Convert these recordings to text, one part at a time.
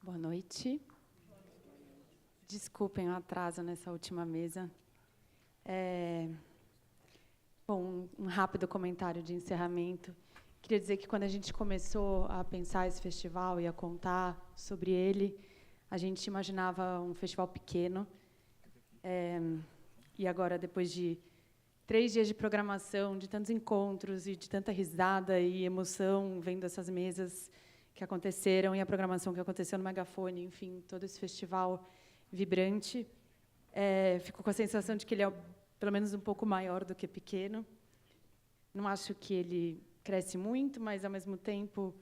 Boa noite. Desculpem o atraso nessa última mesa. Bom, um rápido comentário de encerramento. Queria dizer que, quando a gente começou a pensar esse festival e a contar sobre ele, a gente imaginava um festival pequeno. E agora, depois de 3 dias de programação, de tantos encontros e de tanta risada e emoção, vendo essas mesas que aconteceram e a programação que aconteceu no Megafone, enfim, todo esse festival vibrante, fico com a sensação de que ele é, pelo menos, um pouco maior do que pequeno. Não acho que ele cresce muito, mas, ao mesmo tempo,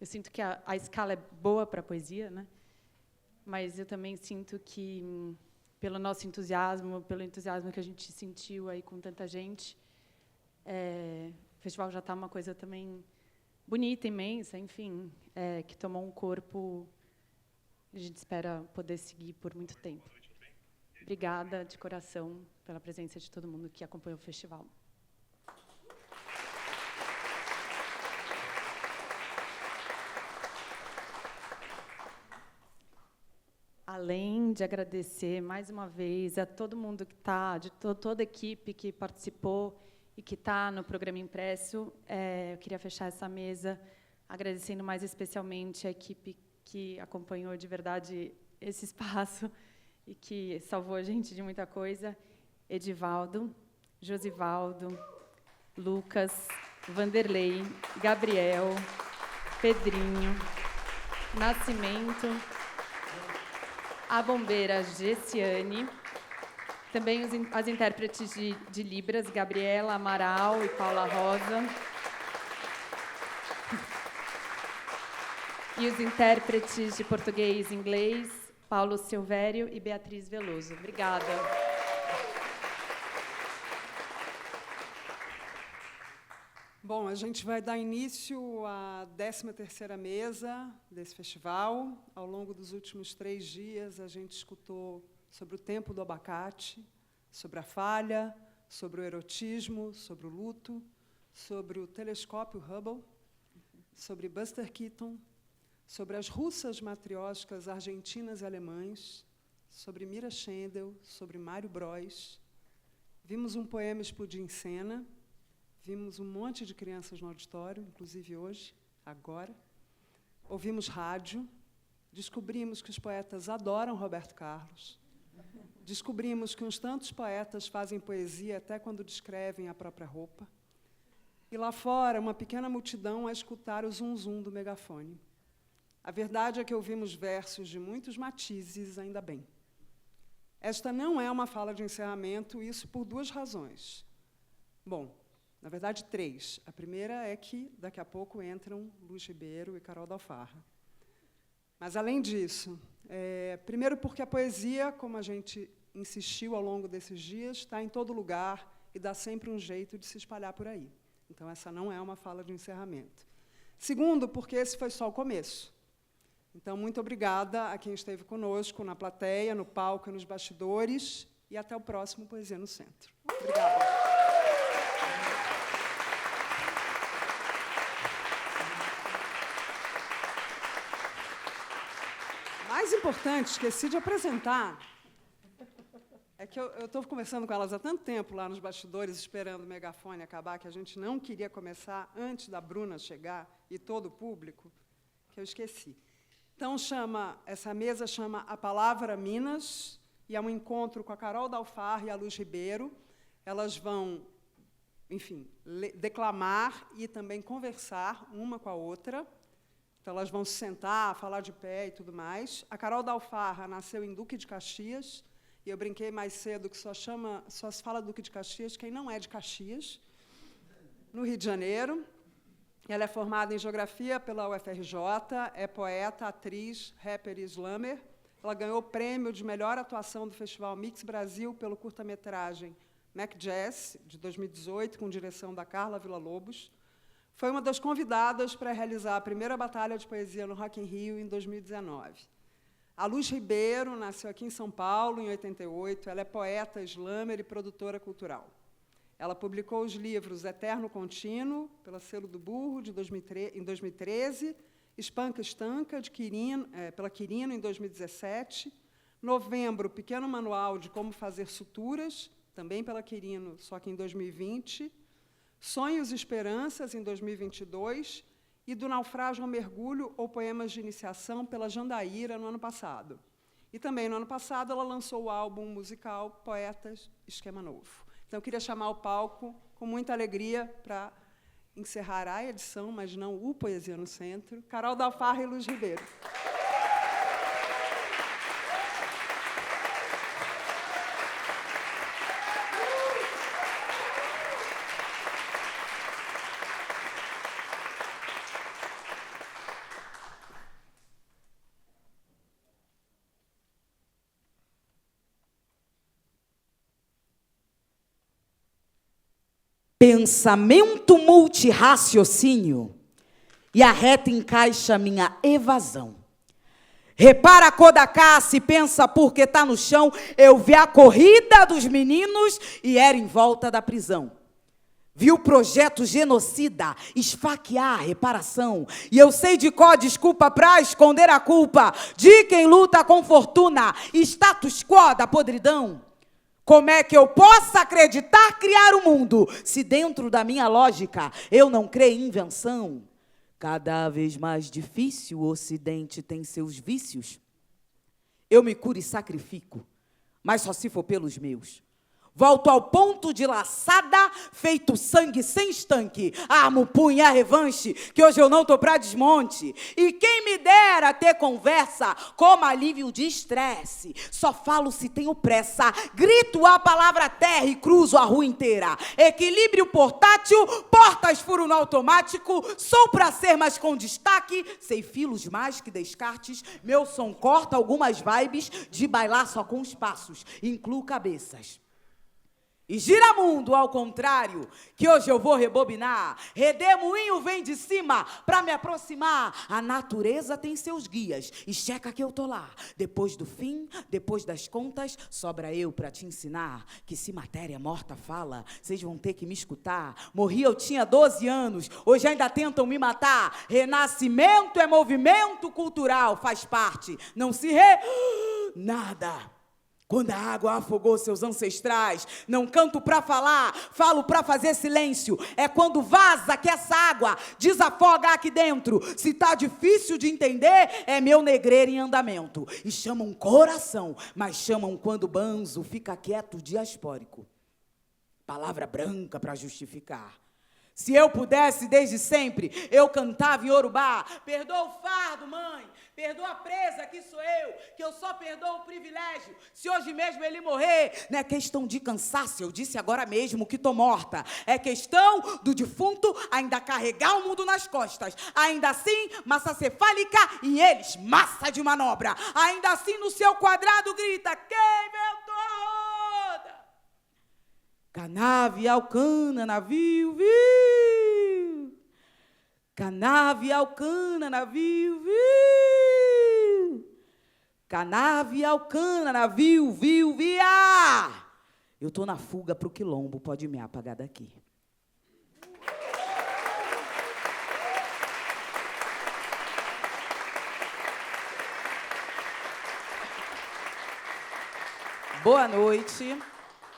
eu sinto que a escala é boa para a poesia, né? Mas eu também sinto que, pelo nosso entusiasmo, pelo entusiasmo que a gente sentiu aí com tanta gente, o festival já está uma coisa também bonita, imensa, enfim, que tomou um corpo. A gente espera poder seguir por muito tempo. Obrigada, de coração, pela presença de todo mundo que acompanhou o festival. Além de agradecer, mais uma vez, a todo mundo que está, toda a equipe que participou e que está no programa impresso, eu queria fechar essa mesa agradecendo mais especialmente a equipe que acompanhou de verdade esse espaço e que salvou a gente de muita coisa: Edivaldo, Josivaldo, Lucas, Vanderlei, Gabriel, Pedrinho, Nascimento, a bombeira Gessiane, também as intérpretes de Libras, Gabriela Amaral e Paula Rosa, e os intérpretes de português e inglês, Paulo Silvério e Beatriz Veloso. Obrigada. Bom, a gente vai dar início à 13ª mesa desse festival. Ao longo dos últimos 3 dias, a gente escutou sobre o tempo do abacate, sobre a falha, sobre o erotismo, sobre o luto, sobre o telescópio Hubble, sobre Buster Keaton, sobre as russas matrióscas argentinas e alemãs, sobre Mira Schendel, sobre Mário Bros. Vimos um poema explodir em cena, vimos um monte de crianças no auditório, inclusive hoje, agora. Ouvimos rádio, descobrimos que os poetas adoram Roberto Carlos, descobrimos que uns tantos poetas fazem poesia até quando descrevem a própria roupa, e lá fora, uma pequena multidão a escutar o zum-zum do megafone. A verdade é que ouvimos versos de muitos matizes, ainda bem. Esta não é uma fala de encerramento, isso por 2 razões. Bom, na verdade, 3. A primeira é que, daqui a pouco, entram Luiz Ribeiro e Carol Dalfarra. Mas, além disso, primeiro porque a poesia, como a gente insistiu ao longo desses dias, está em todo lugar e dá sempre um jeito de se espalhar por aí. Então, essa não é uma fala de encerramento. Segundo, porque esse foi só o começo. Então, muito obrigada a quem esteve conosco na plateia, no palco e nos bastidores, e até o próximo Poesia no Centro. Obrigada. Mais importante, esqueci de apresentar, é que eu estou conversando com elas há tanto tempo lá nos bastidores, esperando o megafone acabar, que a gente não queria começar antes da Bruna chegar e todo o público, que eu esqueci. Então, essa mesa chama A Palavra Minas, e é um encontro com a Carol Dalfarra e a Luz Ribeiro. Elas vão, enfim, declamar e também conversar uma com a outra. Então, elas vão se sentar, falar de pé e tudo mais. A Carol Dalfarra nasceu em Duque de Caxias, e eu brinquei mais cedo que só se fala Duque de Caxias quem não é de Caxias, no Rio de Janeiro. Ela é formada em Geografia pela UFRJ, é poeta, atriz, rapper e slammer. Ela ganhou o prêmio de melhor atuação do Festival Mix Brasil pelo curta-metragem Mac Jazz, de 2018, com direção da Carla Villa-Lobos. Foi uma das convidadas para realizar a primeira batalha de poesia no Rock in Rio, em 2019. A Luz Ribeiro nasceu aqui em São Paulo, em 88. Ela é poeta, slammer e produtora cultural. Ela publicou os livros Eterno Contínuo, pela Selo do Burro, em 2013, Espanca Estanca, pela Quirino, em 2017. Novembro, Pequeno Manual de Como Fazer Suturas, também pela Quirino, só que em 2020. Sonhos e Esperanças, em 2022. E Do Naufrágio ao Mergulho, ou Poemas de Iniciação, pela Jandaíra, no ano passado. E também, no ano passado, ela lançou o álbum musical Poetas Esquema Novo. Então, eu queria chamar ao palco, com muita alegria, para encerrar a edição, mas não o Poesia no Centro, Carol Dalfarra e Luz Ribeiro. Pensamento multirraciocínio, e a reta encaixa minha evasão. Repara a cor da caça e pensa porque tá no chão. Eu vi a corrida dos meninos e era em volta da prisão. Vi o projeto genocida esfaquear a reparação. E eu sei de qual desculpa pra esconder a culpa de quem luta com fortuna, status quo da podridão. Como é que eu posso acreditar criar o mundo se dentro da minha lógica eu não creio em invenção? Cada vez mais difícil, o Ocidente tem seus vícios. Eu me curo e sacrifico, mas só se for pelos meus. Volto ao ponto de laçada, feito sangue sem estanque. Armo o punho e a revanche, que hoje eu não tô pra desmonte. E quem me dera ter conversa como alívio de estresse. Só falo se tenho pressa. Grito a palavra terra e cruzo a rua inteira. Equilíbrio portátil, portas furo no automático. Sou pra ser mais com destaque. Sei filos mais que descartes. Meu som corta algumas vibes de bailar só com os passos. Incluo cabeças. E gira mundo ao contrário, que hoje eu vou rebobinar. Redemoinho vem de cima pra me aproximar. A natureza tem seus guias e checa que eu tô lá. Depois do fim, depois das contas, sobra eu pra te ensinar que se matéria morta fala, vocês vão ter que me escutar. Morri, eu tinha 12 anos, hoje ainda tentam me matar. Renascimento é movimento cultural, faz parte, não se nada. Quando a água afogou seus ancestrais, não canto pra falar, falo pra fazer silêncio. É quando vaza que essa água desafoga aqui dentro. Se tá difícil de entender, é meu negreiro em andamento. E chamam coração, mas chamam quando banzo fica quieto diaspórico. Palavra branca pra justificar. Se eu pudesse, desde sempre, eu cantava em Yorubá. Perdoa o fardo, mãe. Perdoa a presa, que sou eu. Que eu só perdoo o privilégio. Se hoje mesmo ele morrer, não é questão de cansaço. Eu disse agora mesmo que tô morta. É questão do defunto ainda carregar o mundo nas costas. Ainda assim, massa cefálica e eles, massa de manobra. Ainda assim, no seu quadrado grita, quem inventou a roda? Canavial, cana, navio, viu? Canavial, cana, navio, viu? Canavial, cana, navio, viu, via? Eu tô na fuga pro quilombo, pode me apagar daqui. Boa noite.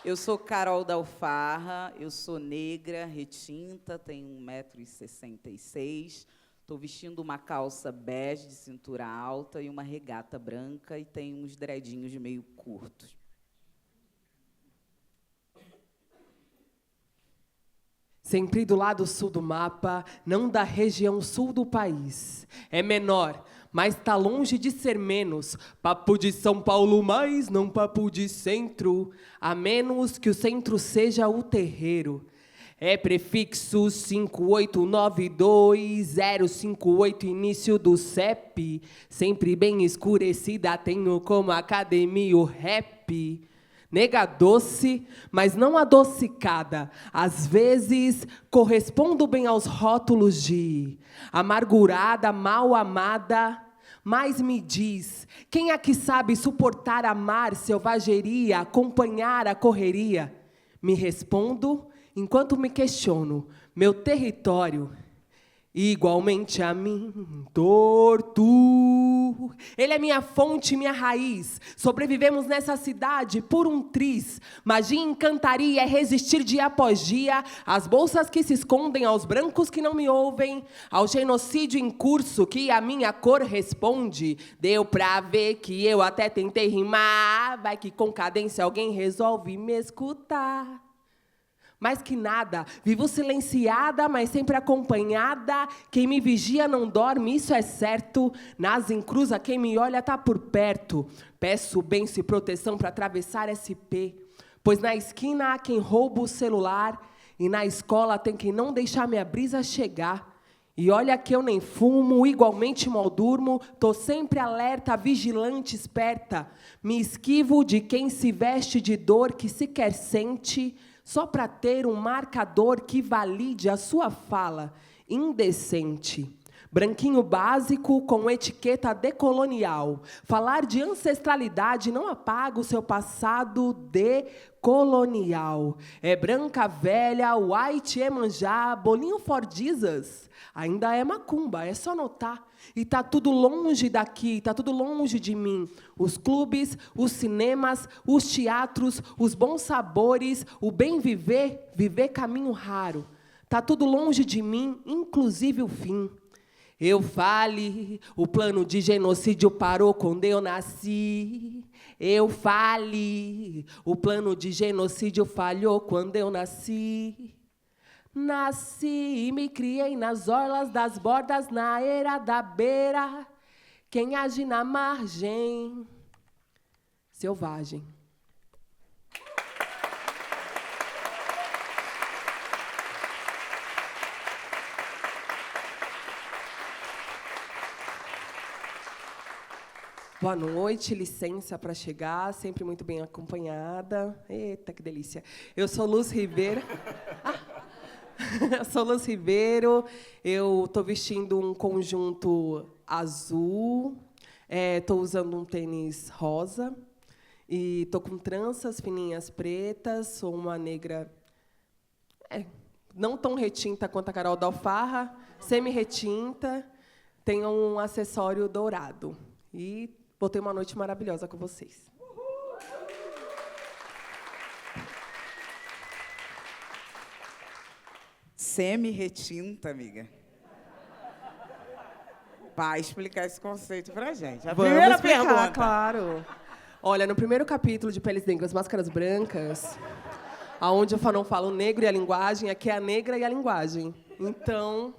Eu sou Carol Dalfarra, eu sou negra, retinta, tenho 1,66 m, estou vestindo uma calça bege de cintura alta e uma regata branca e tenho uns dreadinhos meio curtos. Sempre do lado sul do mapa, não da região sul do país. É menor, mas tá longe de ser menos. Papo de São Paulo, mas não papo de centro. A menos que o centro seja o terreiro. É prefixo 5892058, início do CEP. Sempre bem escurecida, tenho como academia o rap. Nega doce, mas não adocicada. Às vezes, correspondo bem aos rótulos de amargurada, mal amada. Mas me diz, quem aqui sabe suportar amar selvageria, acompanhar a correria? Me respondo enquanto me questiono, meu território igualmente a mim, torto. Ele é minha fonte, minha raiz. Sobrevivemos nessa cidade por um triz. Magia e encantaria é resistir dia após dia às bolsas que se escondem, aos brancos que não me ouvem, ao genocídio em curso que a minha cor responde. Deu pra ver que eu até tentei rimar, vai que com cadência alguém resolve me escutar. Mais que nada, vivo silenciada, mas sempre acompanhada. Quem me vigia não dorme, isso é certo. Nas encruza, quem me olha tá por perto. Peço bênção e proteção para atravessar SP. Pois na esquina há quem rouba o celular. E na escola tem quem não deixa minha brisa chegar. E olha que eu nem fumo, igualmente mal durmo. Tô sempre alerta, vigilante, esperta. Me esquivo de quem se veste de dor que sequer sente, só para ter um marcador que valide a sua fala indecente. Branquinho básico com etiqueta decolonial. Falar de ancestralidade não apaga o seu passado decolonial. É branca velha, white Iemanjá, bolinho for Jesus. Ainda é macumba, é só notar. E tá tudo longe daqui, tá tudo longe de mim. Os clubes, os cinemas, os teatros, os bons sabores, o bem viver, viver caminho raro. Tá tudo longe de mim, inclusive o fim. Eu fale, o plano de genocídio parou quando eu nasci. Eu fale, o plano de genocídio falhou quando eu nasci. Nasci e me criei nas orlas das bordas, na era da beira. Quem age na margem, selvagem. Boa noite, licença para chegar, sempre muito bem acompanhada. Eita, que delícia. Eu sou Luz Ribeiro. Eu sou Luz Ribeiro, eu estou vestindo um conjunto azul, estou usando um tênis rosa, e estou com tranças fininhas pretas, sou uma negra não tão retinta quanto a Carol da Alfarra, semi-retinta, tenho um acessório dourado. E vou ter uma noite maravilhosa com vocês. Semi-retinta, amiga. Vai explicar esse conceito pra gente. A Vamos primeira explicar, pergunta. claro. Olha, no primeiro capítulo de Peles Negras, Máscaras Brancas, aonde eu não falo negro e a linguagem, aqui é a negra e a linguagem. Então,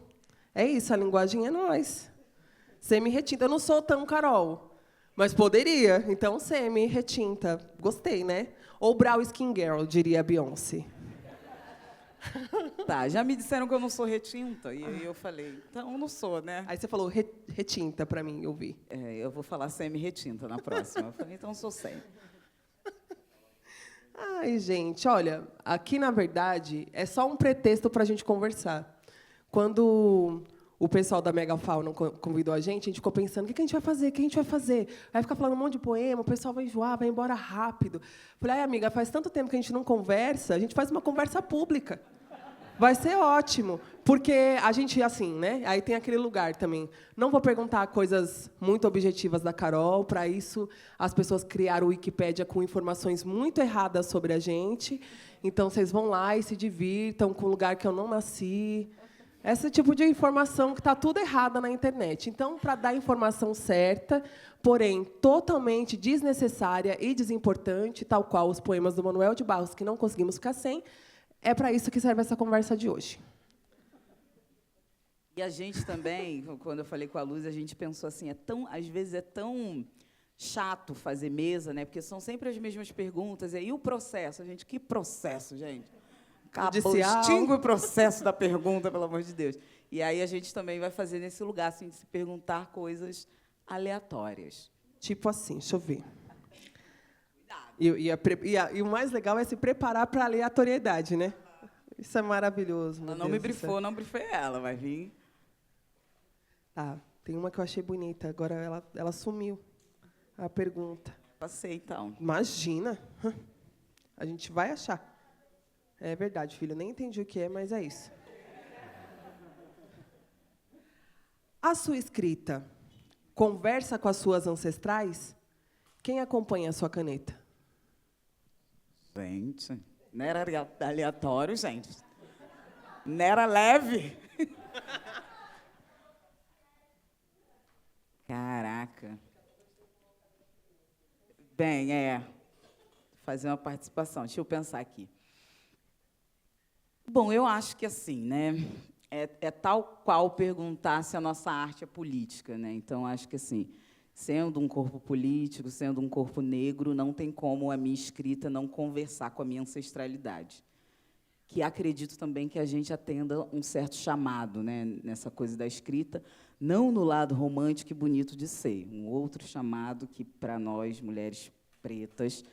é isso, a linguagem é nós. Semi-retinta. Eu não sou tão Carol, mas poderia. Então, semi-retinta. Gostei, né? Ou brown skin girl, diria a Beyoncé. Tá, já me disseram que eu não sou retinta, e aí eu falei, então eu não sou, né? Aí você falou retinta para mim, eu vi. Eu vou falar semi-retinta na próxima. Eu falei, então eu sou semi. Ai, gente, olha, aqui, na verdade, é só um pretexto para a gente conversar. Quando o pessoal da Megafauna convidou a gente ficou pensando, o que a gente vai fazer? O que a gente vai fazer? Vai ficar falando um monte de poema, o pessoal vai enjoar, vai embora rápido. Falei, amiga, faz tanto tempo que a gente não conversa, a gente faz uma conversa pública. Vai ser ótimo, porque a gente, assim, né? Aí tem aquele lugar também. Não vou perguntar coisas muito objetivas da Carol, para isso as pessoas criaram o Wikipédia com informações muito erradas sobre a gente. Então, vocês vão lá e se divirtam com um lugar que eu não nasci. Esse tipo de informação que está tudo errada na internet. Então, para dar a informação certa, porém totalmente desnecessária e desimportante, tal qual os poemas do Manuel de Barros, que não conseguimos ficar sem, é para isso que serve essa conversa de hoje. E a gente também, quando eu falei com a Luz, a gente pensou assim, às vezes é tão chato fazer mesa, né? Porque são sempre as mesmas perguntas. E o processo? Que processo, gente? Acabou, extingue o processo da pergunta, pelo amor de Deus. E aí a gente também vai fazer nesse lugar, assim, de se perguntar coisas aleatórias. Tipo assim, deixa eu ver. E o mais legal é se preparar para a aleatoriedade, né? Isso é maravilhoso. Ela não me brifou, não brifei ela, vai vir. Ah, tem uma que eu achei bonita, agora ela sumiu. A pergunta. Passei, então. Imagina. A gente vai achar. É verdade, filho. Nem entendi o que é, mas é isso. A sua escrita conversa com as suas ancestrais? Quem acompanha a sua caneta? Gente, não era aleatório, gente. Não era leve. Caraca. Bem, fazer uma participação. Deixa eu pensar aqui. Bom, eu acho que assim, né? É tal qual perguntar se a nossa arte é política, né? Então, acho que assim, sendo um corpo político, sendo um corpo negro, não tem como a minha escrita não conversar com a minha ancestralidade. Que acredito também que a gente atenda um certo chamado, né, nessa coisa da escrita, não no lado romântico e bonito de ser, um outro chamado que, para nós, mulheres pretas,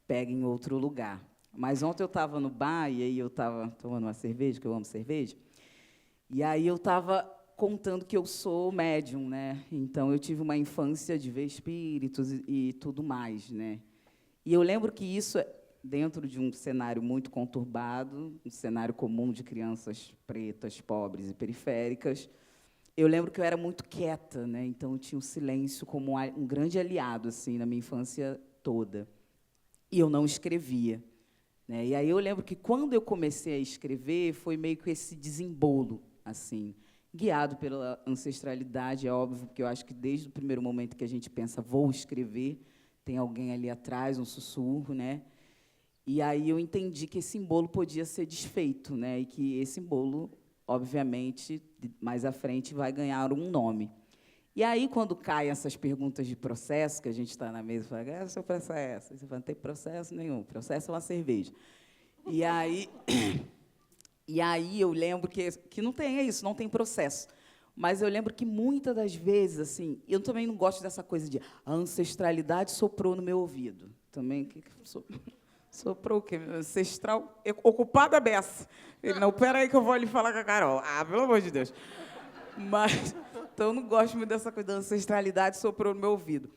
pega em outro lugar. Mas ontem eu estava no bar, e aí eu estava tomando uma cerveja, que eu amo cerveja, e aí eu estava contando que eu sou médium, né? Então, eu tive uma infância de ver espíritos e tudo mais, né? E eu lembro que isso, dentro de um cenário muito conturbado, um cenário comum de crianças pretas, pobres e periféricas, eu lembro que eu era muito quieta, né? Então, eu tinha o silêncio como um grande aliado assim, na minha infância toda. E eu não escrevia, né? E aí eu lembro que, quando eu comecei a escrever, foi meio que esse desembolo, assim, guiado pela ancestralidade, é óbvio, porque eu acho que, desde o primeiro momento que a gente pensa, vou escrever, tem alguém ali atrás, um sussurro, né? E aí eu entendi que esse embolo podia ser desfeito, né? E que esse embolo, obviamente, mais à frente, vai ganhar um nome. E aí, quando caem essas perguntas de processo, que a gente está na mesa e fala, seu processo? Você fala, não tem processo nenhum, processo é uma cerveja. E aí eu lembro que não tem isso, não tem processo. Mas eu lembro que, muitas das vezes, assim, eu também não gosto dessa coisa de a ancestralidade soprou no meu ouvido. Também, soprou o quê? Ancestral, ocupada beça. Ele, não, peraí que eu vou ali falar com a Carol. Ah, pelo amor de Deus. Mas, então, eu não gosto muito dessa coisa da ancestralidade soprou no meu ouvido.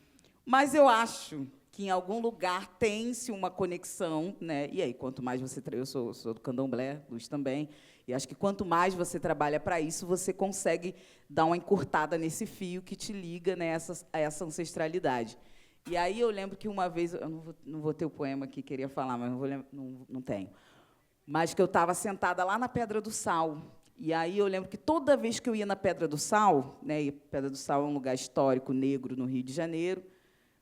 Mas eu acho que, em algum lugar, tem-se uma conexão, né? E aí, quanto mais você... Eu sou do candomblé, Luz também, e acho que, quanto mais você trabalha para isso, você consegue dar uma encurtada nesse fio que te liga, né, a essa ancestralidade. E aí eu lembro que, uma vez... Eu não vou ter o poema que queria falar, mas não tenho. Mas que eu estava sentada lá na Pedra do Sal. E aí eu lembro que, toda vez que eu ia na Pedra do Sal, né, e Pedra do Sal é um lugar histórico negro no Rio de Janeiro,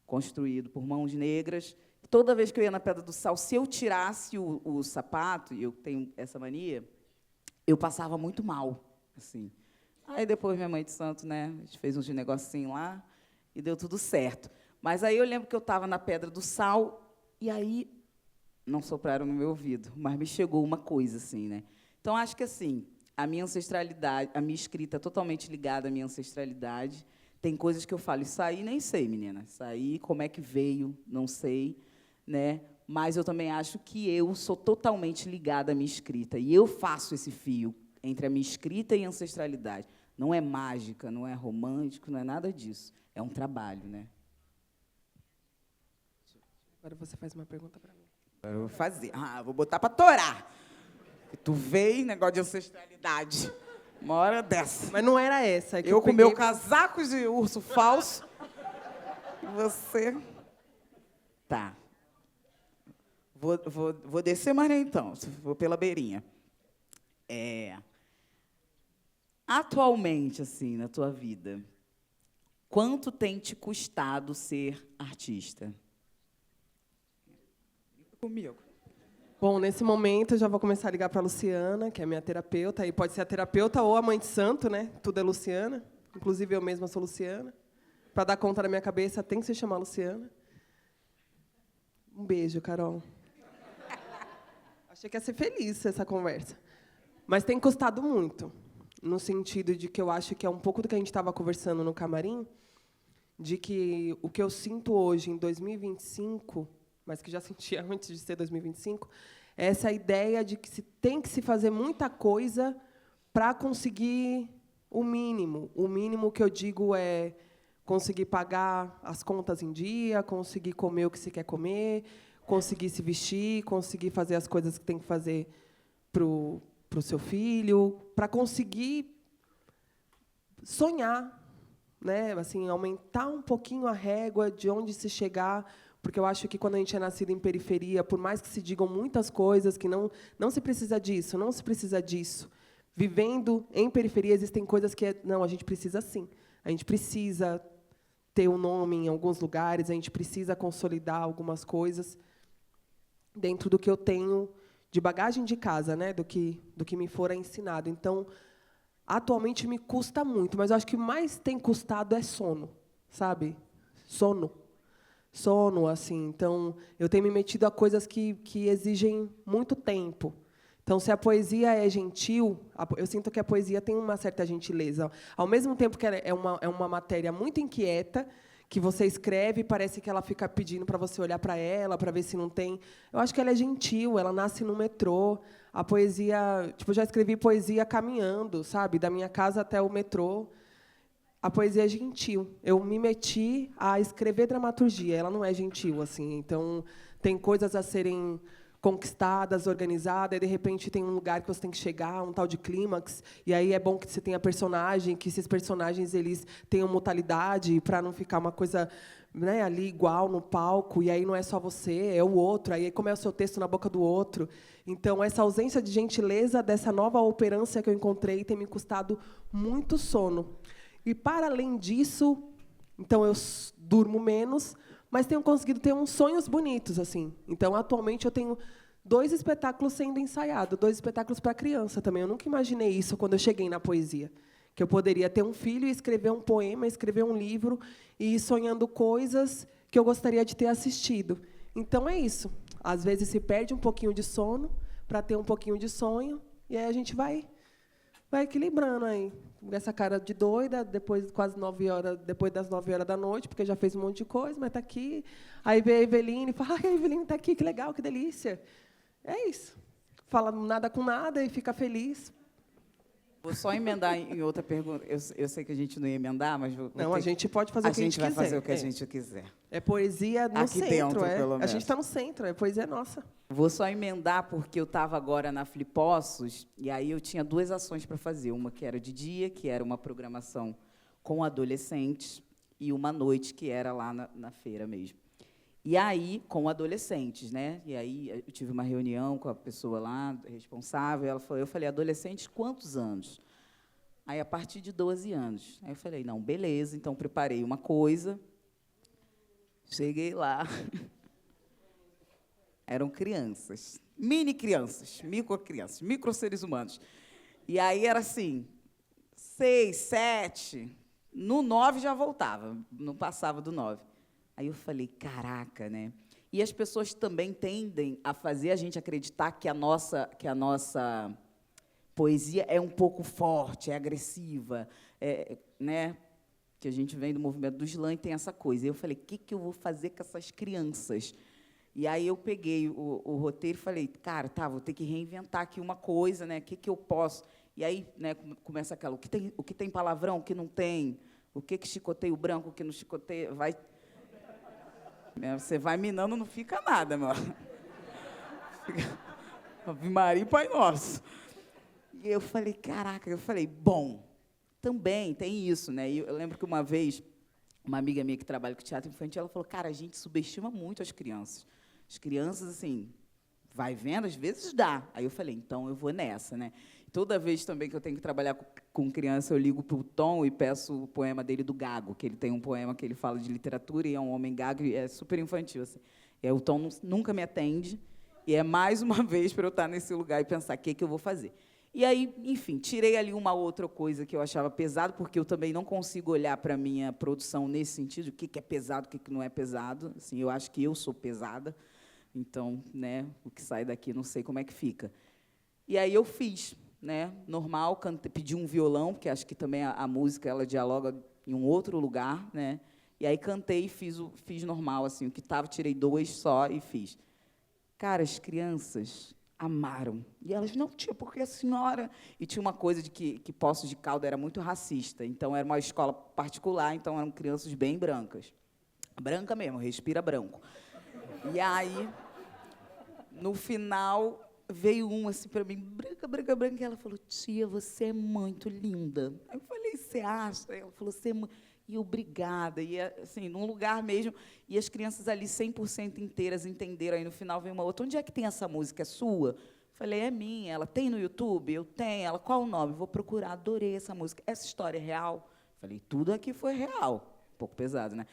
construído por mãos negras. Toda vez que eu ia na Pedra do Sal, se eu tirasse o sapato, e eu tenho essa mania, eu passava muito mal, assim. Aí, depois, minha mãe de santo, né, a gente fez uns negocinhos lá e deu tudo certo. Mas aí eu lembro que eu estava na Pedra do Sal e aí não sopraram no meu ouvido, mas me chegou uma coisa, assim, né? Então, acho que, assim, a minha ancestralidade, a minha escrita é totalmente ligada à minha ancestralidade. Tem coisas que eu falo, isso aí nem sei, menina. Isso aí, como é que veio, não sei, né? Mas eu também acho que eu sou totalmente ligada à minha escrita. E eu faço esse fio entre a minha escrita e a ancestralidade. Não é mágica, não é romântico, não é nada disso. É um trabalho, né? Agora você faz uma pergunta para mim. Eu vou fazer. Vou botar para torar. Tu veio, negócio de ancestralidade. Uma hora dessa. Mas não era essa. Eu com meu casaco de urso falso. E você... Tá. Vou descer, mas nem então. Vou pela beirinha. Atualmente, assim, na tua vida, quanto tem te custado ser artista? Comigo. Bom, nesse momento, eu já vou começar a ligar para a Luciana, que é minha terapeuta. E pode ser a terapeuta ou a mãe de santo, né? Tudo é Luciana. Inclusive, eu mesma sou Luciana. Para dar conta da minha cabeça, tem que se chamar Luciana. Um beijo, Carol. Achei que ia ser feliz essa conversa. Mas tem custado muito, no sentido de que eu acho que é um pouco do que a gente estava conversando no camarim, de que o que eu sinto hoje, em 2025... mas que já sentia antes de ser 2025, é essa ideia de que tem que se fazer muita coisa para conseguir o mínimo. O mínimo que eu digo é conseguir pagar as contas em dia, conseguir comer o que se quer comer, conseguir se vestir, conseguir fazer as coisas que tem que fazer para o seu filho, para conseguir sonhar, né, assim, aumentar um pouquinho a régua de onde se chegar, porque eu acho que quando a gente é nascido em periferia, por mais que se digam muitas coisas, que não se precisa disso, não se precisa disso, vivendo em periferia existem coisas que não, a gente precisa sim, a gente precisa ter um nome em alguns lugares, a gente precisa consolidar algumas coisas dentro do que eu tenho de bagagem de casa, né, do que me fora ensinado. Então, atualmente me custa muito, mas eu acho que o que mais tem custado é sono, sabe? Sono, assim. Então, eu tenho me metido a coisas que exigem muito tempo. Então, se a poesia é gentil, eu sinto que a poesia tem uma certa gentileza. Ao mesmo tempo que ela é uma matéria muito inquieta, que você escreve e parece que ela fica pedindo para você olhar para ela, para ver se não tem. Eu acho que ela é gentil, ela nasce no metrô. A poesia, tipo, eu já escrevi poesia caminhando, sabe, da minha casa até o metrô. A poesia é gentil. Eu me meti a escrever dramaturgia, ela não é gentil, assim. Então, tem coisas a serem conquistadas, organizadas, e de repente tem um lugar que você tem que chegar, um tal de clímax, e aí é bom que você tenha personagem, que esses personagens eles tenham mutualidade para não ficar uma coisa, né, ali igual no palco, e aí não é só você, é o outro, aí como é o seu texto na boca do outro. Então, essa ausência de gentileza dessa nova operância que eu encontrei tem me custado muito sono. E, para além disso, então eu durmo menos, mas tenho conseguido ter uns sonhos bonitos, assim. Então, atualmente, eu tenho 2 espetáculos sendo ensaiados, 2 espetáculos para criança também. Eu nunca imaginei isso quando eu cheguei na poesia, que eu poderia ter um filho e escrever um poema, escrever um livro e ir sonhando coisas que eu gostaria de ter assistido. Então, é isso. Às vezes, se perde um pouquinho de sono para ter um pouquinho de sonho, e aí a gente vai equilibrando aí. Essa cara de doida, depois das 9 horas da noite, porque já fez um monte de coisa, mas está aqui. Aí vê a Eveline e fala, a Eveline está aqui, que legal, que delícia. É isso. Fala nada com nada e fica feliz. Vou só emendar em outra pergunta. Eu sei que a gente não ia emendar, mas... A gente pode fazer o que a gente quiser. A gente vai fazer o que a gente quiser. É poesia no aqui centro. Dentro, pelo menos. A gente está no centro, é poesia nossa. Vou só emendar, porque eu estava agora na Flipossos, e aí eu tinha 2 ações para fazer. Uma que era de dia, que era uma programação com adolescentes, e uma noite, que era lá na feira mesmo. E aí, com adolescentes, né? E aí eu tive uma reunião com a pessoa lá, responsável, eu falei, adolescentes, quantos anos? Aí, a partir de 12 anos. Aí eu falei, não, beleza, então preparei uma coisa. Cheguei lá. Eram crianças, mini crianças, micro seres humanos. E aí era assim, 6, 7, no 9 já voltava, não passava do 9. Aí eu falei, caraca, né? E as pessoas também tendem a fazer a gente acreditar que a nossa poesia é um pouco forte, é agressiva, né? Que a gente vem do movimento do slam e tem essa coisa. E eu falei, o que eu vou fazer com essas crianças? E aí eu peguei o roteiro e falei, cara, vou ter que reinventar aqui uma coisa, né? O que eu posso? E aí, né, começa aquela, o que tem palavrão, o que não tem, o que chicoteia o branco, o que não chicoteia, vai... Você vai minando, não fica nada, meu. Ave Maria e Pai Nosso. E eu falei, caraca, bom, também tem isso, né? E eu lembro que uma vez, uma amiga minha que trabalha com teatro infantil, ela falou, cara, a gente subestima muito as crianças. As crianças, assim, vai vendo, às vezes dá. Aí eu falei, então eu vou nessa, né? Toda vez também que eu tenho que trabalhar com criança, eu ligo para o Tom e peço o poema dele do Gago, que ele tem um poema que ele fala de literatura e é um homem gago e é super infantil. Assim. O Tom nunca me atende e é mais uma vez para eu estar nesse lugar e pensar o que eu vou fazer. E aí, enfim, tirei ali uma outra coisa que eu achava pesado, porque eu também não consigo olhar para a minha produção nesse sentido, o que é pesado, o que não é pesado. Assim, eu acho que eu sou pesada, então, né, o que sai daqui não sei como é que fica. E aí eu fiz, né, normal, pedi um violão, porque acho que também a música ela dialoga em um outro lugar, né? E aí cantei e fiz normal, assim, o que estava, tirei 2 só e fiz. Cara, as crianças amaram. E elas, não, tia, porque a senhora... E tinha uma coisa de que Poços de Caldas era muito racista, então era uma escola particular, então eram crianças bem brancas. Branca mesmo, respira branco. E aí, no final... Veio uma assim para mim, branca, branca, branca, e ela falou, tia, você é muito linda. Aí eu falei, você acha? Ela falou, E obrigada. E, assim, num lugar mesmo. E as crianças ali 100% inteiras entenderam. Aí, no final, vem uma outra. Onde é que tem essa música? É sua? Falei, é minha. Ela tem no YouTube? Eu tenho. Ela, qual o nome? Vou procurar. Adorei essa música. Essa história é real? Falei, tudo aqui foi real. Um pouco pesado, né?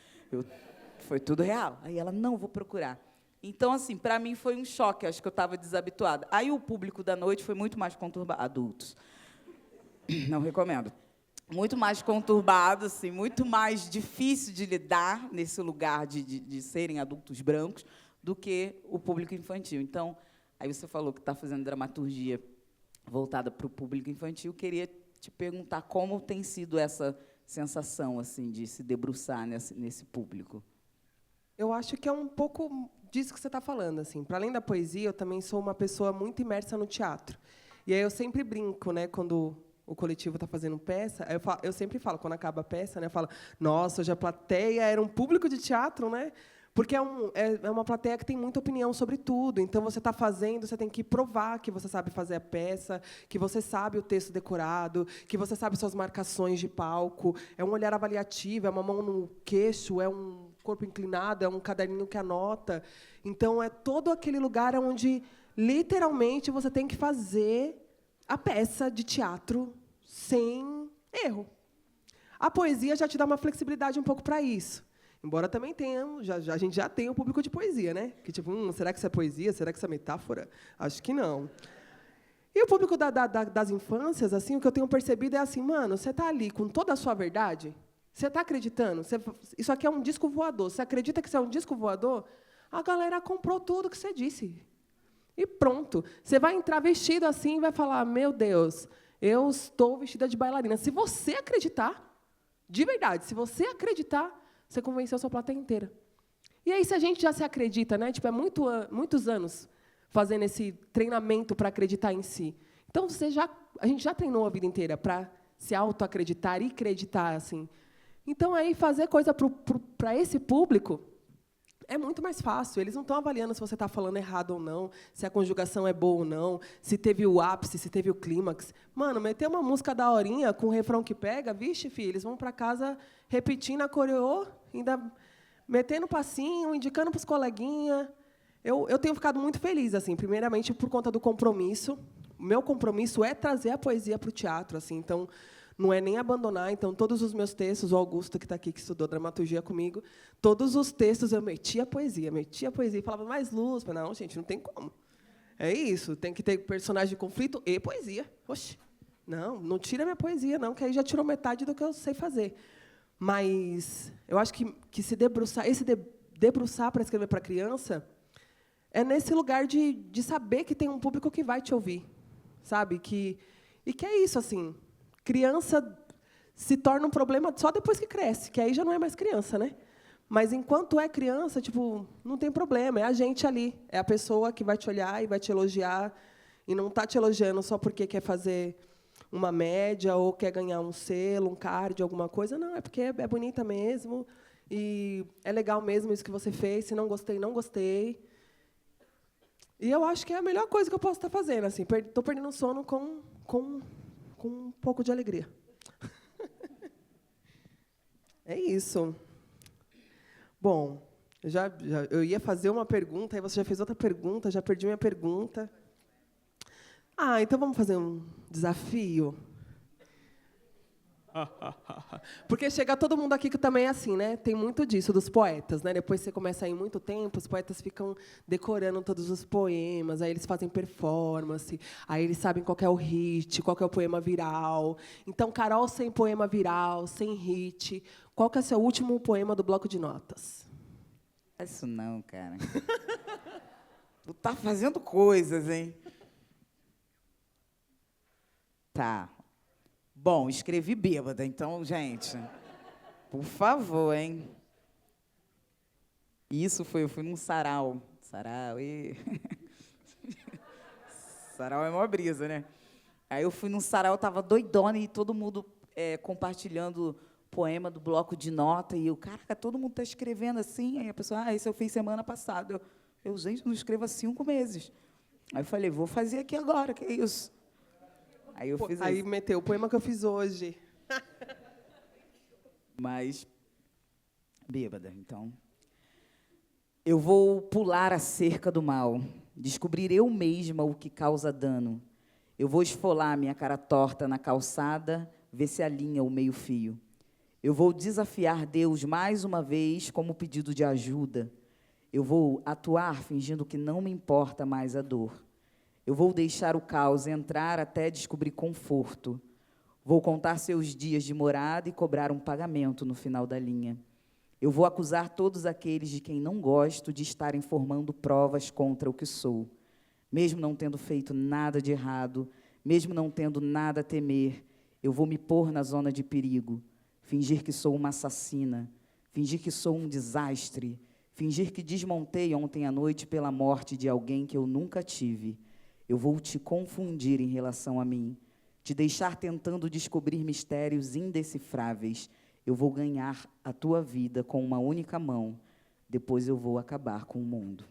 Foi tudo real. Aí ela, não, vou procurar. Então, assim, para mim foi um choque. Acho que eu estava desabituada. Aí o público da noite foi muito mais conturbado. Adultos. Não recomendo. Muito mais conturbado, assim, muito mais difícil de lidar nesse lugar de serem adultos brancos do que o público infantil. Então, aí você falou que está fazendo dramaturgia voltada para o público infantil. Queria te perguntar como tem sido essa sensação assim de se debruçar nesse público. Eu acho que é um pouco disso que você está falando. Assim. Para além da poesia, eu também sou uma pessoa muito imersa no teatro. E aí eu sempre brinco, né, quando o coletivo está fazendo peça, eu sempre falo, quando acaba a peça, né, eu falo, nossa, hoje a plateia era um público de teatro, né? Porque é uma plateia que tem muita opinião sobre tudo. Então, você está fazendo, você tem que provar que você sabe fazer a peça, que você sabe o texto decorado, que você sabe suas marcações de palco. É um olhar avaliativo, é uma mão no queixo, é um corpo inclinado, é um caderninho que anota. Então, é todo aquele lugar onde, literalmente, você tem que fazer a peça de teatro sem erro. A poesia já te dá uma flexibilidade um pouco para isso. Embora também tenha, a gente já tem um público de poesia, né? Que tipo, será que isso é poesia? Será que isso é metáfora? Acho que não. E o público das infâncias, assim, o que eu tenho percebido é assim, mano, você está ali com toda a sua verdade? Você está acreditando? Isso aqui é um disco voador. Você acredita que isso é um disco voador? A galera comprou tudo que você disse. E pronto. Você vai entrar vestido assim e vai falar, meu Deus, eu estou vestida de bailarina. Se você acreditar, de verdade, se você acreditar, você convenceu a sua plateia inteira. E aí, se a gente já se acredita, né? Tipo, muitos anos fazendo esse treinamento para acreditar em si. Então, a gente já treinou a vida inteira para se autoacreditar e acreditar, assim. Então, aí, fazer coisa para esse público é muito mais fácil. Eles não estão avaliando se você está falando errado ou não, se a conjugação é boa ou não, se teve o ápice, se teve o clímax. Mano, meter uma música daorinha com um refrão que pega, vixe, filho, eles vão para casa repetindo a coreô, ainda metendo passinho, indicando para os coleguinhas. Eu tenho ficado muito feliz, assim, primeiramente por conta do compromisso. O meu compromisso é trazer a poesia para o teatro, assim, então não é nem abandonar. Então, todos os meus textos, o Augusto, que está aqui, que estudou dramaturgia comigo, todos os textos eu metia poesia, e falava, mais luz. Falei, não, gente, não tem como. É isso, tem que ter personagem de conflito e poesia. Oxe, não tira minha poesia, não, que aí já tirou metade do que eu sei fazer. Mas eu acho que se debruçar, debruçar para escrever para criança é nesse lugar de saber que tem um público que vai te ouvir, sabe? E que é isso, assim. Criança se torna um problema só depois que cresce, que aí já não é mais criança, né? Mas, enquanto é criança, tipo, não tem problema, é a gente ali. É a pessoa que vai te olhar e vai te elogiar, e não está te elogiando só porque quer fazer uma média ou quer ganhar um selo, um card, alguma coisa. Não, é porque é bonita mesmo, e é legal mesmo isso que você fez. Se não gostei, não gostei. E eu acho que é a melhor coisa que eu posso estar fazendo. Assim, estou perdendo sono com um pouco de alegria. É isso. Bom, eu ia fazer uma pergunta, aí você já fez outra pergunta, já perdi minha pergunta. Então vamos fazer um desafio? Porque chega todo mundo aqui que também é assim, né? Tem muito disso, dos poetas, né? Depois você começa a ir muito tempo, os poetas ficam decorando todos os poemas, aí eles fazem performance, aí eles sabem qual é o hit, qual é o poema viral. Então, Carol, sem poema viral, sem hit, qual que é o seu último poema do bloco de notas? Isso não, cara. Tu tá fazendo coisas, hein? Tá. Bom, escrevi bêbada, então, gente, por favor, hein? Isso eu fui num sarau. Sarau, sarau é mó brisa, né? Aí eu fui num sarau, tava doidona e todo mundo compartilhando poema do bloco de nota, e eu, caraca, todo mundo tá escrevendo assim. Aí a pessoa, isso eu fiz semana passada. Eu, gente, não escrevo há 5 meses. Aí eu falei, vou fazer aqui agora, que é isso? Aí eu fiz Aí meteu o poema que eu fiz hoje. mas bêbada. Então, eu vou pular a cerca do mal, descobrir eu mesma o que causa dano. Eu vou esfolar minha cara torta na calçada, ver se alinha o meio-fio. Eu vou desafiar Deus mais uma vez como pedido de ajuda. Eu vou atuar fingindo que não me importa mais a dor. Eu vou deixar o caos entrar até descobrir conforto. Vou contar seus dias de morada e cobrar um pagamento no final da linha. Eu vou acusar todos aqueles de quem não gosto de estarem formando provas contra o que sou. Mesmo não tendo feito nada de errado, mesmo não tendo nada a temer, eu vou me pôr na zona de perigo, fingir que sou uma assassina, fingir que sou um desastre, fingir que desmontei ontem à noite pela morte de alguém que eu nunca tive. Eu vou te confundir em relação a mim, te deixar tentando descobrir mistérios indecifráveis. Eu vou ganhar a tua vida com uma única mão, depois eu vou acabar com o mundo.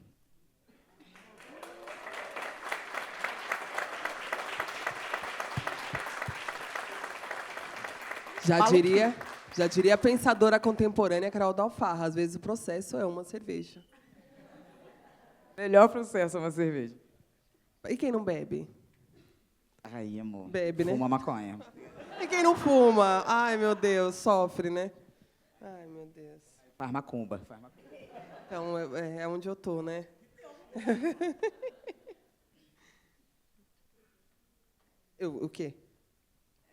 Já diria a pensadora contemporânea Carol Dalfarra, às vezes o processo é uma cerveja. Melhor processo é uma cerveja. E quem não bebe? Aí, amor. Bebe, né? Fuma maconha. E quem não fuma? Ai, meu Deus, sofre, né? Ai, meu Deus. Faz macumba. Então, é onde eu tô, né? O quê?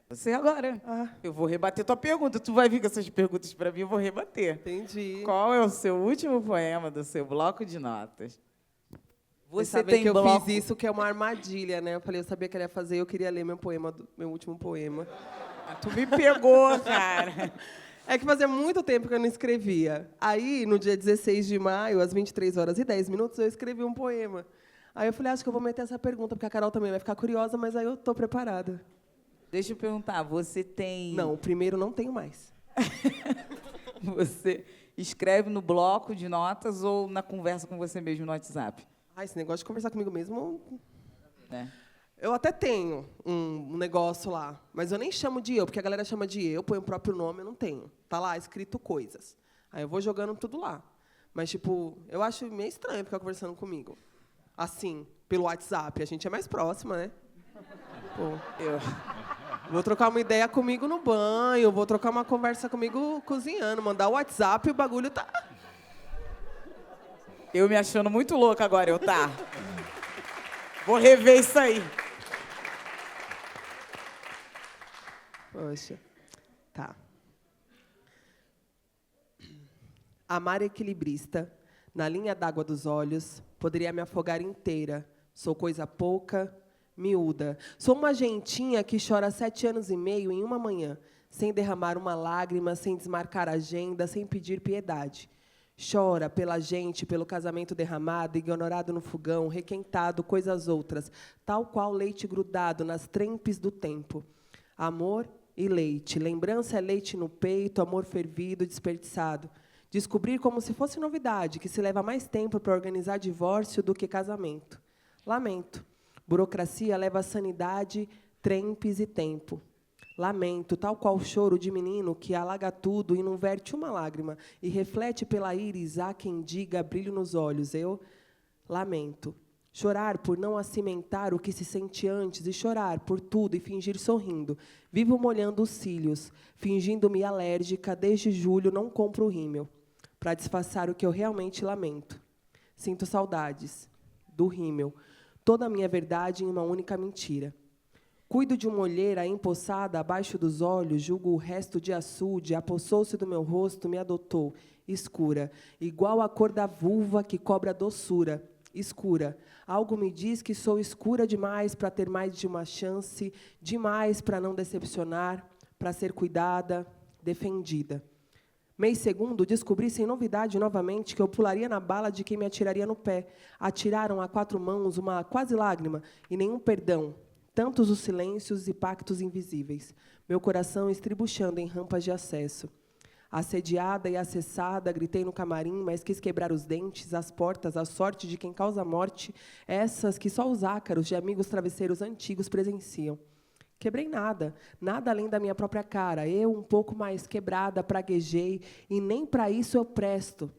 Você agora. Eu vou rebater tua pergunta. Tu vai vir com essas perguntas para mim, eu vou rebater. Entendi. Qual é o seu último poema do seu bloco de notas? Você tem que eu fiz isso, que é uma armadilha, né? Eu falei, eu sabia que ele ia fazer, eu queria ler meu último poema. Tu me pegou, cara. É que fazia muito tempo que eu não escrevia. Aí, no dia 16 de maio, às 23h10, eu escrevi um poema. Aí eu falei, acho que eu vou meter essa pergunta, porque a Carol também vai ficar curiosa, mas aí eu estou preparada. Deixa eu perguntar, você tem... Não, o primeiro não tenho mais. Você escreve no bloco de notas ou na conversa com você mesmo no WhatsApp? Esse negócio de conversar comigo mesmo... Né? Eu até tenho um negócio lá, mas eu nem chamo de eu, porque a galera chama de eu, põe o próprio nome, eu não tenho. Tá lá escrito coisas. Aí eu vou jogando tudo lá. Mas, tipo, eu acho meio estranho ficar conversando comigo. Assim, pelo WhatsApp. A gente é mais próxima, né? Pô, vou trocar uma ideia comigo no banho, vou trocar uma conversa comigo cozinhando, mandar o WhatsApp e o bagulho tá... Eu me achando muito louca agora, eu tá. Vou rever isso aí. Poxa. Tá. Amar equilibrista, na linha d'água dos olhos, poderia me afogar inteira. Sou coisa pouca, miúda. Sou uma gentinha que chora 7 anos e meio em uma manhã, sem derramar uma lágrima, sem desmarcar agenda, sem pedir piedade. Chora pela gente, pelo casamento derramado, ignorado no fogão, requentado, coisas outras, tal qual leite grudado nas trempes do tempo. Amor e leite. Lembrança é leite no peito, amor fervido, desperdiçado. Descobrir como se fosse novidade, que se leva mais tempo para organizar divórcio do que casamento. Lamento. Burocracia leva sanidade, trempes e tempo. Lamento, tal qual choro de menino que alaga tudo e não verte uma lágrima, e reflete pela íris há quem diga brilho nos olhos. Eu lamento. Chorar por não acimentar o que se sente antes, e chorar por tudo e fingir sorrindo. Vivo molhando os cílios, fingindo-me alérgica, desde julho não compro rímel, para disfarçar o que eu realmente lamento. Sinto saudades do rímel, toda a minha verdade em uma única mentira. Cuido de uma olheira empoçada abaixo dos olhos, julgo o resto de açude, apossou-se do meu rosto, me adotou, escura, igual a cor da vulva que cobre a doçura, escura. Algo me diz que sou escura demais para ter mais de uma chance, demais para não decepcionar, para ser cuidada, defendida. Mês segundo, descobri sem novidade novamente que eu pularia na bala de quem me atiraria no pé. Atiraram a 4 mãos uma quase lágrima e nenhum perdão. Tantos os silêncios e pactos invisíveis, meu coração estribuchando em rampas de acesso. Assediada e acessada, gritei no camarim, mas quis quebrar os dentes, as portas, a sorte de quem causa a morte, essas que só os ácaros de amigos travesseiros antigos presenciam. Quebrei nada, nada além da minha própria cara. Eu, um pouco mais quebrada, praguejei, e nem para isso eu presto.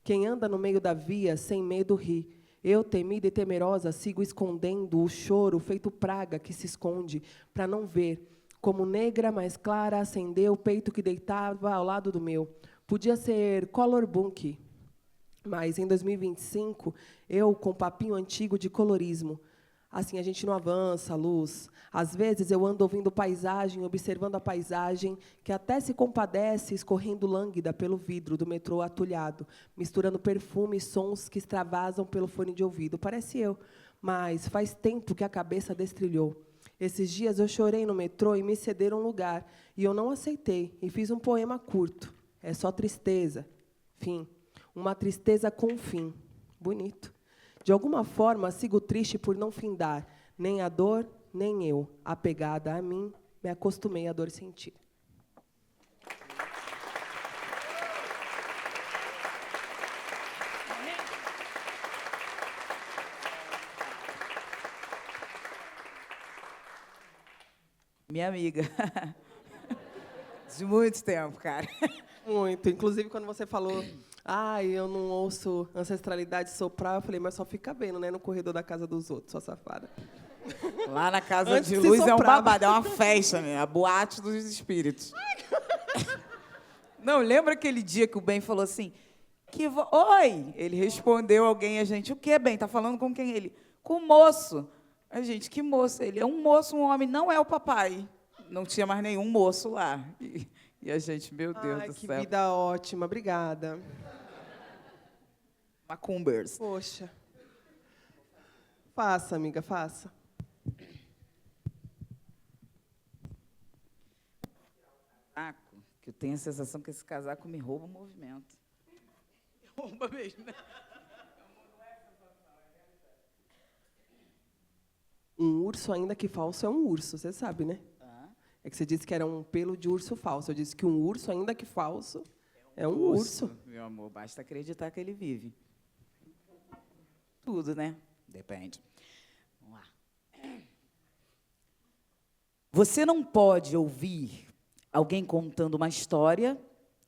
Quem anda no meio da via, sem medo, ri. Eu, temida e temerosa, sigo escondendo o choro, feito praga que se esconde, para não ver. Como negra mais clara, acendeu o peito que deitava ao lado do meu. Podia ser color bunk, mas em 2025, eu, com papinho antigo de colorismo, assim, a gente não avança, luz. Às vezes, eu ando ouvindo paisagem, observando a paisagem, que até se compadece, escorrendo lânguida pelo vidro do metrô atulhado, misturando perfume e sons que extravasam pelo fone de ouvido. Parece eu, mas faz tempo que a cabeça destrilhou. Esses dias, eu chorei no metrô e me cederam lugar, e eu não aceitei, e fiz um poema curto. É só tristeza. Fim. Uma tristeza com fim. Bonito. De alguma forma, sigo triste por não findar, nem a dor, nem eu. Apegada a mim, me acostumei à dor sentir. Minha amiga. De muito tempo, cara. Muito. Inclusive, quando você falou, eu não ouço ancestralidade soprar, eu falei, mas só fica vendo, né, no corredor da casa dos outros, sua safada. Lá na casa Antes de se luz é um soprava. babado, é uma festa, né? A boate dos espíritos. Não, lembra aquele dia que o Ben falou assim, oi! Ele respondeu alguém, a gente, o que, Ben? Tá falando com quem? Ele, com o moço. A gente, que moço? Ele, é um moço, um homem, não é o papai. Não tinha mais nenhum moço lá. E a gente, meu Deus do Que céu. vida ótima, obrigada. Macumbers. Poxa. Faça, amiga, faça. Casaco, que eu tenho a sensação que esse casaco me rouba o movimento. Rouba mesmo, né? Um urso, ainda que falso, é um urso, você sabe, né? É que você disse que era um pelo de urso falso. Eu disse que um urso, ainda que falso, é um urso. Meu amor, basta acreditar que ele vive. Tudo, né? Depende. Vamos lá. Você não pode ouvir alguém contando uma história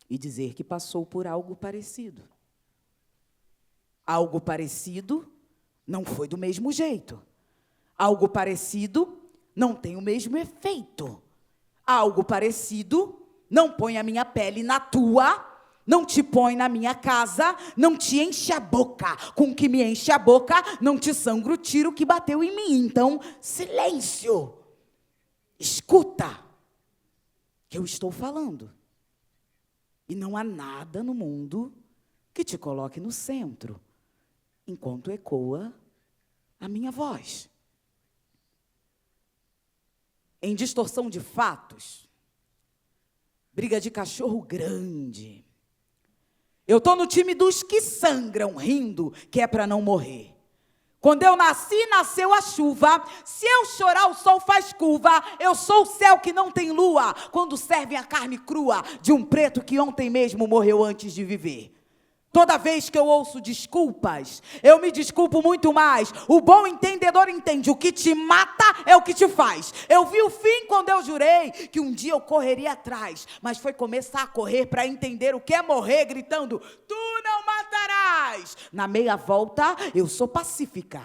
e dizer que passou por algo parecido. Algo parecido não foi do mesmo jeito. Algo parecido não tem o mesmo efeito. Algo parecido não põe a minha pele na tua, não te põe na minha casa, não te enche a boca. Com o que me enche a boca, não te sangra o tiro que bateu em mim. Então, silêncio. Escuta que eu estou falando. E não há nada no mundo que te coloque no centro, enquanto ecoa a minha voz. Em distorção de fatos, briga de cachorro grande. Eu estou no time dos que sangram rindo, que é para não morrer. Quando eu nasci, nasceu a chuva. Se eu chorar, o sol faz curva. Eu sou o céu que não tem lua. Quando servem a carne crua de um preto que ontem mesmo morreu antes de viver. Toda vez que eu ouço desculpas, eu me desculpo muito mais. O bom entendedor entende, o que te mata é o que te faz. Eu vi o fim quando eu jurei que um dia eu correria atrás, mas foi começar a correr para entender o que é morrer, gritando, tu não matarás. Na meia volta, eu sou pacífica.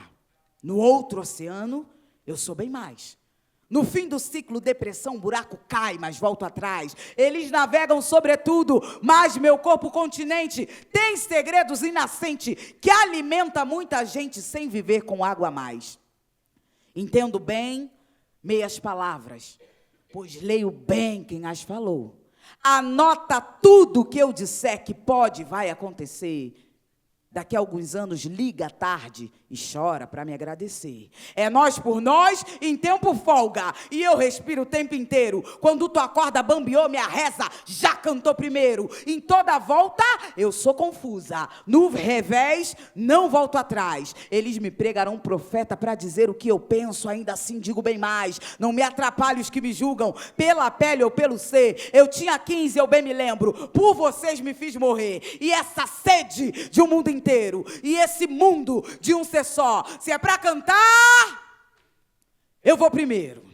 No outro oceano, eu sou bem mais. No fim do ciclo, depressão, buraco cai, mas volto atrás. Eles navegam sobretudo, mas meu corpo continente tem segredos inascentes que alimenta muita gente sem viver com água a mais. Entendo bem meias palavras, pois leio bem quem as falou. Anota tudo que eu disser que pode e vai acontecer. Daqui a alguns anos, liga à tarde e chora para me agradecer. É nós por nós, em tempo folga. E eu respiro o tempo inteiro. Quando tu acorda, bambeou, minha reza já cantou primeiro. Em toda volta, eu sou confusa. No revés, não volto atrás. Eles me pregarão profeta para dizer o que eu penso, ainda assim digo bem mais. Não me atrapalhe os que me julgam, pela pele ou pelo ser. Eu tinha 15, eu bem me lembro. Por vocês me fiz morrer. E essa sede de um mundo inteiro. E esse mundo de um ser só. Se é para cantar, eu vou primeiro.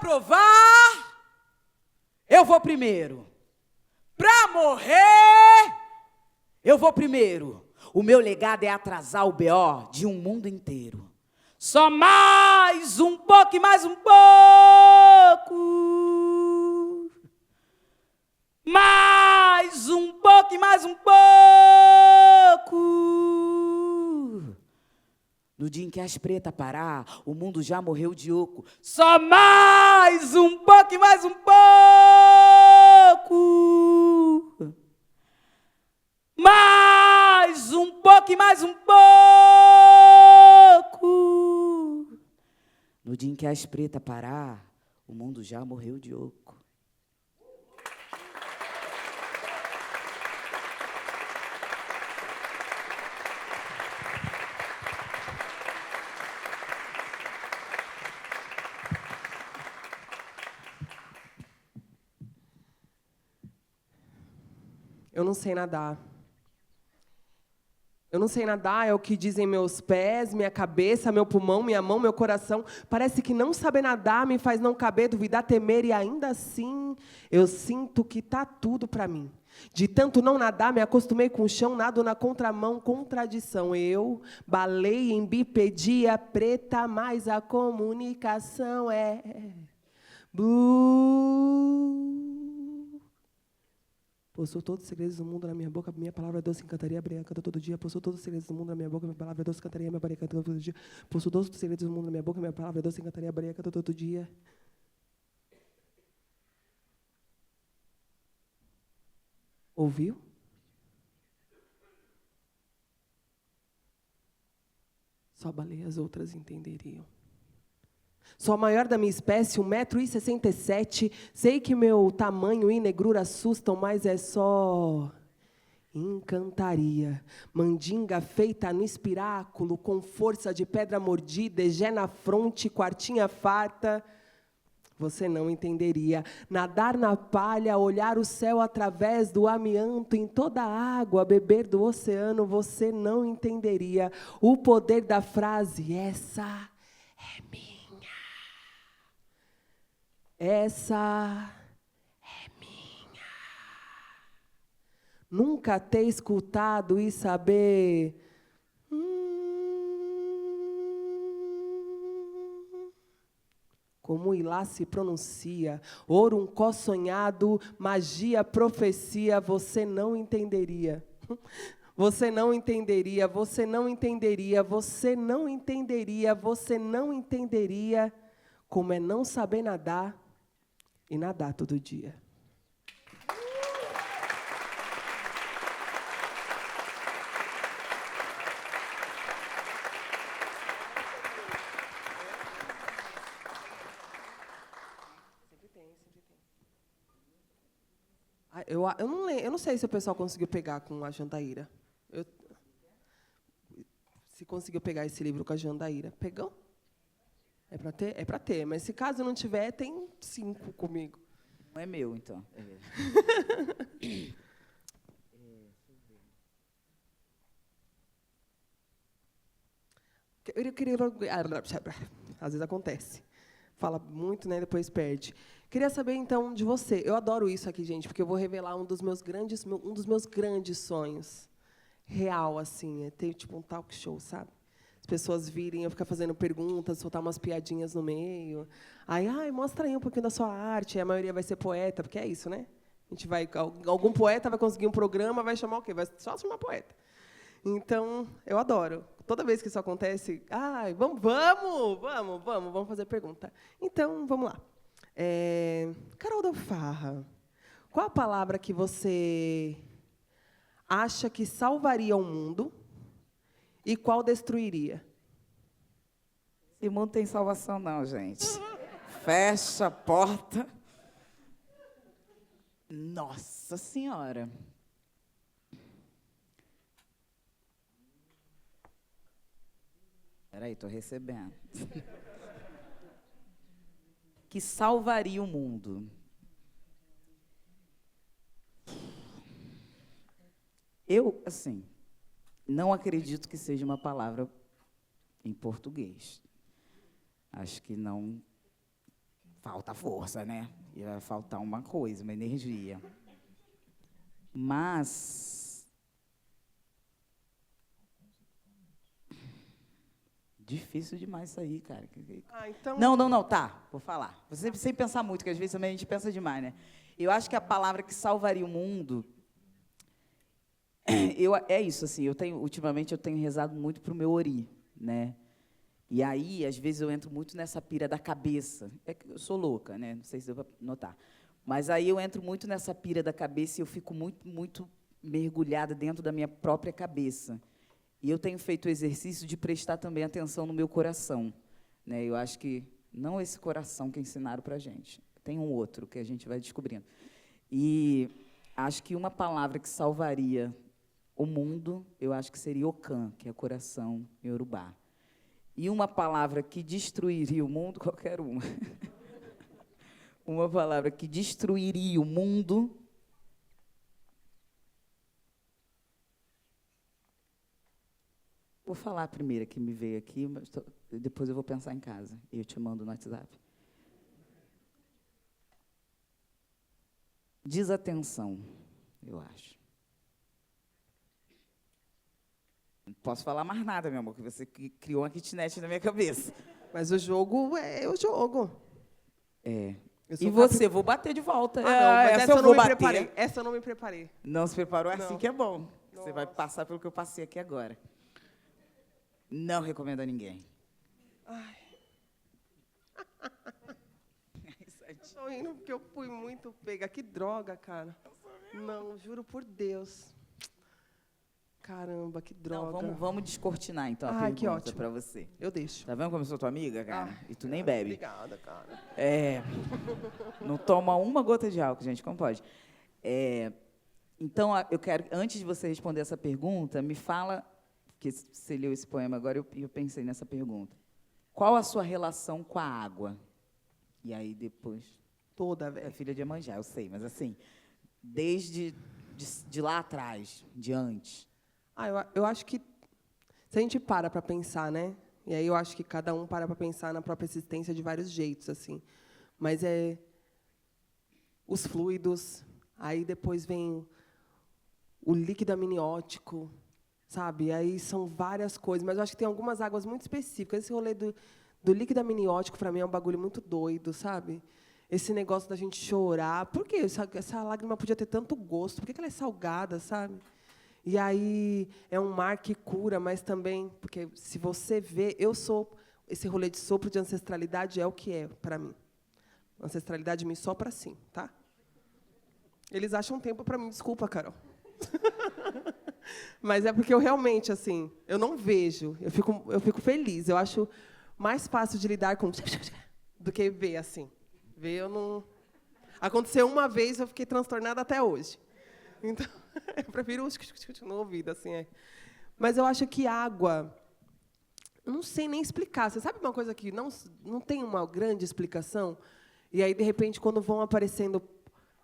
provar, eu vou primeiro. Para morrer, eu vou primeiro. O meu legado é atrasar o BO de um mundo inteiro. Só mais um pouco e mais um pouco. Mais um pouco e mais um pouco. No dia em que as pretas parar, o mundo já morreu de oco. Só mais um pouco e mais um pouco. Mais um pouco e mais um pouco. No dia em que as pretas parar, o mundo já morreu de oco. Eu não sei nadar. Eu não sei nadar, é o que dizem meus pés, minha cabeça, meu pulmão, minha mão, meu coração. Parece que não saber nadar me faz não caber, duvidar, temer, e ainda assim eu sinto que tá tudo para mim. De tanto não nadar, me acostumei com o chão, nado na contramão, contradição. Eu balei em bipedia preta, mas a comunicação é... Possuo todos os segredos do mundo na minha boca, minha palavra é doce, cantaria, breia, canto todo dia. Possuo todos os segredos do mundo na minha boca, minha palavra é doce, cantaria, minha breia, canto todo dia. Possuo todos os segredos do mundo na minha boca, minha palavra é doce, cantaria, breia, canto todo dia. Ouviu? Só baleias outras entenderiam. Sou a maior da minha espécie, 1,67 m. Sei que meu tamanho e negrura assustam, mas é só encantaria. Mandinga feita no espiráculo, com força de pedra mordida, egé na fronte, quartinha farta. Você não entenderia. Nadar na palha, olhar o céu através do amianto, em toda a água, beber do oceano, você não entenderia. O poder da frase, essa é minha. Essa é minha. Nunca ter escutado e saber. Como Ilá se pronuncia. Oruncó sonhado, magia, profecia, você não entenderia. Você não entenderia, você não entenderia, você não entenderia, você não entenderia como é não saber nadar e nadar todo dia. Sempre tem. Eu não sei se o pessoal conseguiu pegar com a Jandaíra. Se conseguiu pegar esse livro com a Jandaíra. Pegou? É para ter? É para ter. Mas se caso não tiver, tem 5 comigo. Não é meu, então. Eu queria... Às vezes acontece. Fala muito, né? Depois perde. Queria saber, então, de você. Eu adoro isso aqui, gente, porque eu vou revelar um dos meus grandes sonhos. Real, assim. É ter, tipo, um talk show, sabe? As pessoas virem, eu ficar fazendo perguntas, soltar umas piadinhas no meio. Aí, mostra aí um pouquinho da sua arte. A maioria vai ser poeta, porque é isso, né? A gente vai, algum poeta vai conseguir um programa, vai chamar o quê? Vai só chamar poeta. Então, eu adoro. Toda vez que isso acontece, vamos fazer pergunta. Então, vamos lá. Carol da Farra, qual a palavra que você acha que salvaria o mundo e qual destruiria? Esse mundo tem salvação, não, gente. Fecha a porta. Nossa Senhora. Peraí, estou recebendo. Que salvaria o mundo. Eu, assim, não acredito que seja uma palavra em português. Acho que não falta força, né? E vai faltar uma coisa, uma energia. Mas difícil demais isso aí, cara. Então... Não, tá, vou falar. Você sem pensar muito, que às vezes também a gente pensa demais, né? Eu acho que a palavra que salvaria o mundo... é isso, assim, ultimamente eu tenho rezado muito para o meu ori, né? E aí, às vezes, eu entro muito nessa pira da cabeça. É que eu sou louca, né? Não sei se deu para notar. Mas aí eu entro muito nessa pira da cabeça e eu fico muito, muito mergulhada dentro da minha própria cabeça. E eu tenho feito o exercício de prestar também atenção no meu coração, né? Eu acho que não esse coração que ensinaram para a gente. Tem um outro que a gente vai descobrindo. E acho que uma palavra que salvaria o mundo, eu acho que seria Okan, que é coração em Yorubá. E uma palavra que destruiria o mundo, qualquer uma. Uma palavra que destruiria o mundo. Vou falar a primeira que me veio aqui, mas depois eu vou pensar em casa. E eu te mando no WhatsApp. Desatenção, eu acho. Não posso falar mais nada, meu amor, que você criou uma kitnet na minha cabeça. Mas o jogo é o jogo. É. Eu sou E você? Vou bater de volta. Ah, não, mas essa eu não me preparei. Essa eu não me preparei. Não se preparou? É Não. assim que é bom. Nossa. Você vai passar pelo que eu passei aqui agora. Não recomendo a ninguém. Ai. Eu tô indo porque eu fui muito pega. Que droga, cara. Não, juro por Deus. Caramba, que droga. Não, vamos descortinar, então, a Ai, que pergunta ótimo. para você. Eu deixo. Tá vendo como eu sou tua amiga, cara? E tu nem bebe. Obrigada, cara. Não toma uma gota de álcool, gente, como pode? Então, eu quero, antes de você responder essa pergunta, me fala, porque você leu esse poema agora, eu pensei nessa pergunta. Qual a sua relação com a água? E aí, depois... Toda, É velho. filha de Iemanjá, eu sei, mas assim, desde de lá atrás, de antes. Eu acho que se a gente para pensar, né? E aí eu acho que cada um para pensar na própria existência de vários jeitos, assim. Mas os fluidos, aí depois vem o líquido amniótico, sabe? Aí são várias coisas, mas eu acho que tem algumas águas muito específicas. Esse rolê do líquido amniótico, para mim, é um bagulho muito doido, sabe? Esse negócio da gente chorar. Por que essa lágrima podia ter tanto gosto? Por que ela é salgada, sabe? E aí é um mar que cura, mas também, porque se você vê, esse rolê de sopro de ancestralidade é o que é para mim. Ancestralidade me sopra assim, tá? Eles acham tempo para mim, desculpa, Carol. Mas é porque eu realmente, assim, eu não vejo, eu fico feliz. Eu acho mais fácil de lidar com do que ver, assim. Ver, eu não... Aconteceu uma vez, eu fiquei transtornada até hoje. Então, eu prefiro no ouvido, assim. Mas eu acho que água... Eu não sei nem explicar. Você sabe uma coisa que não tem uma grande explicação? E aí, de repente, quando vão aparecendo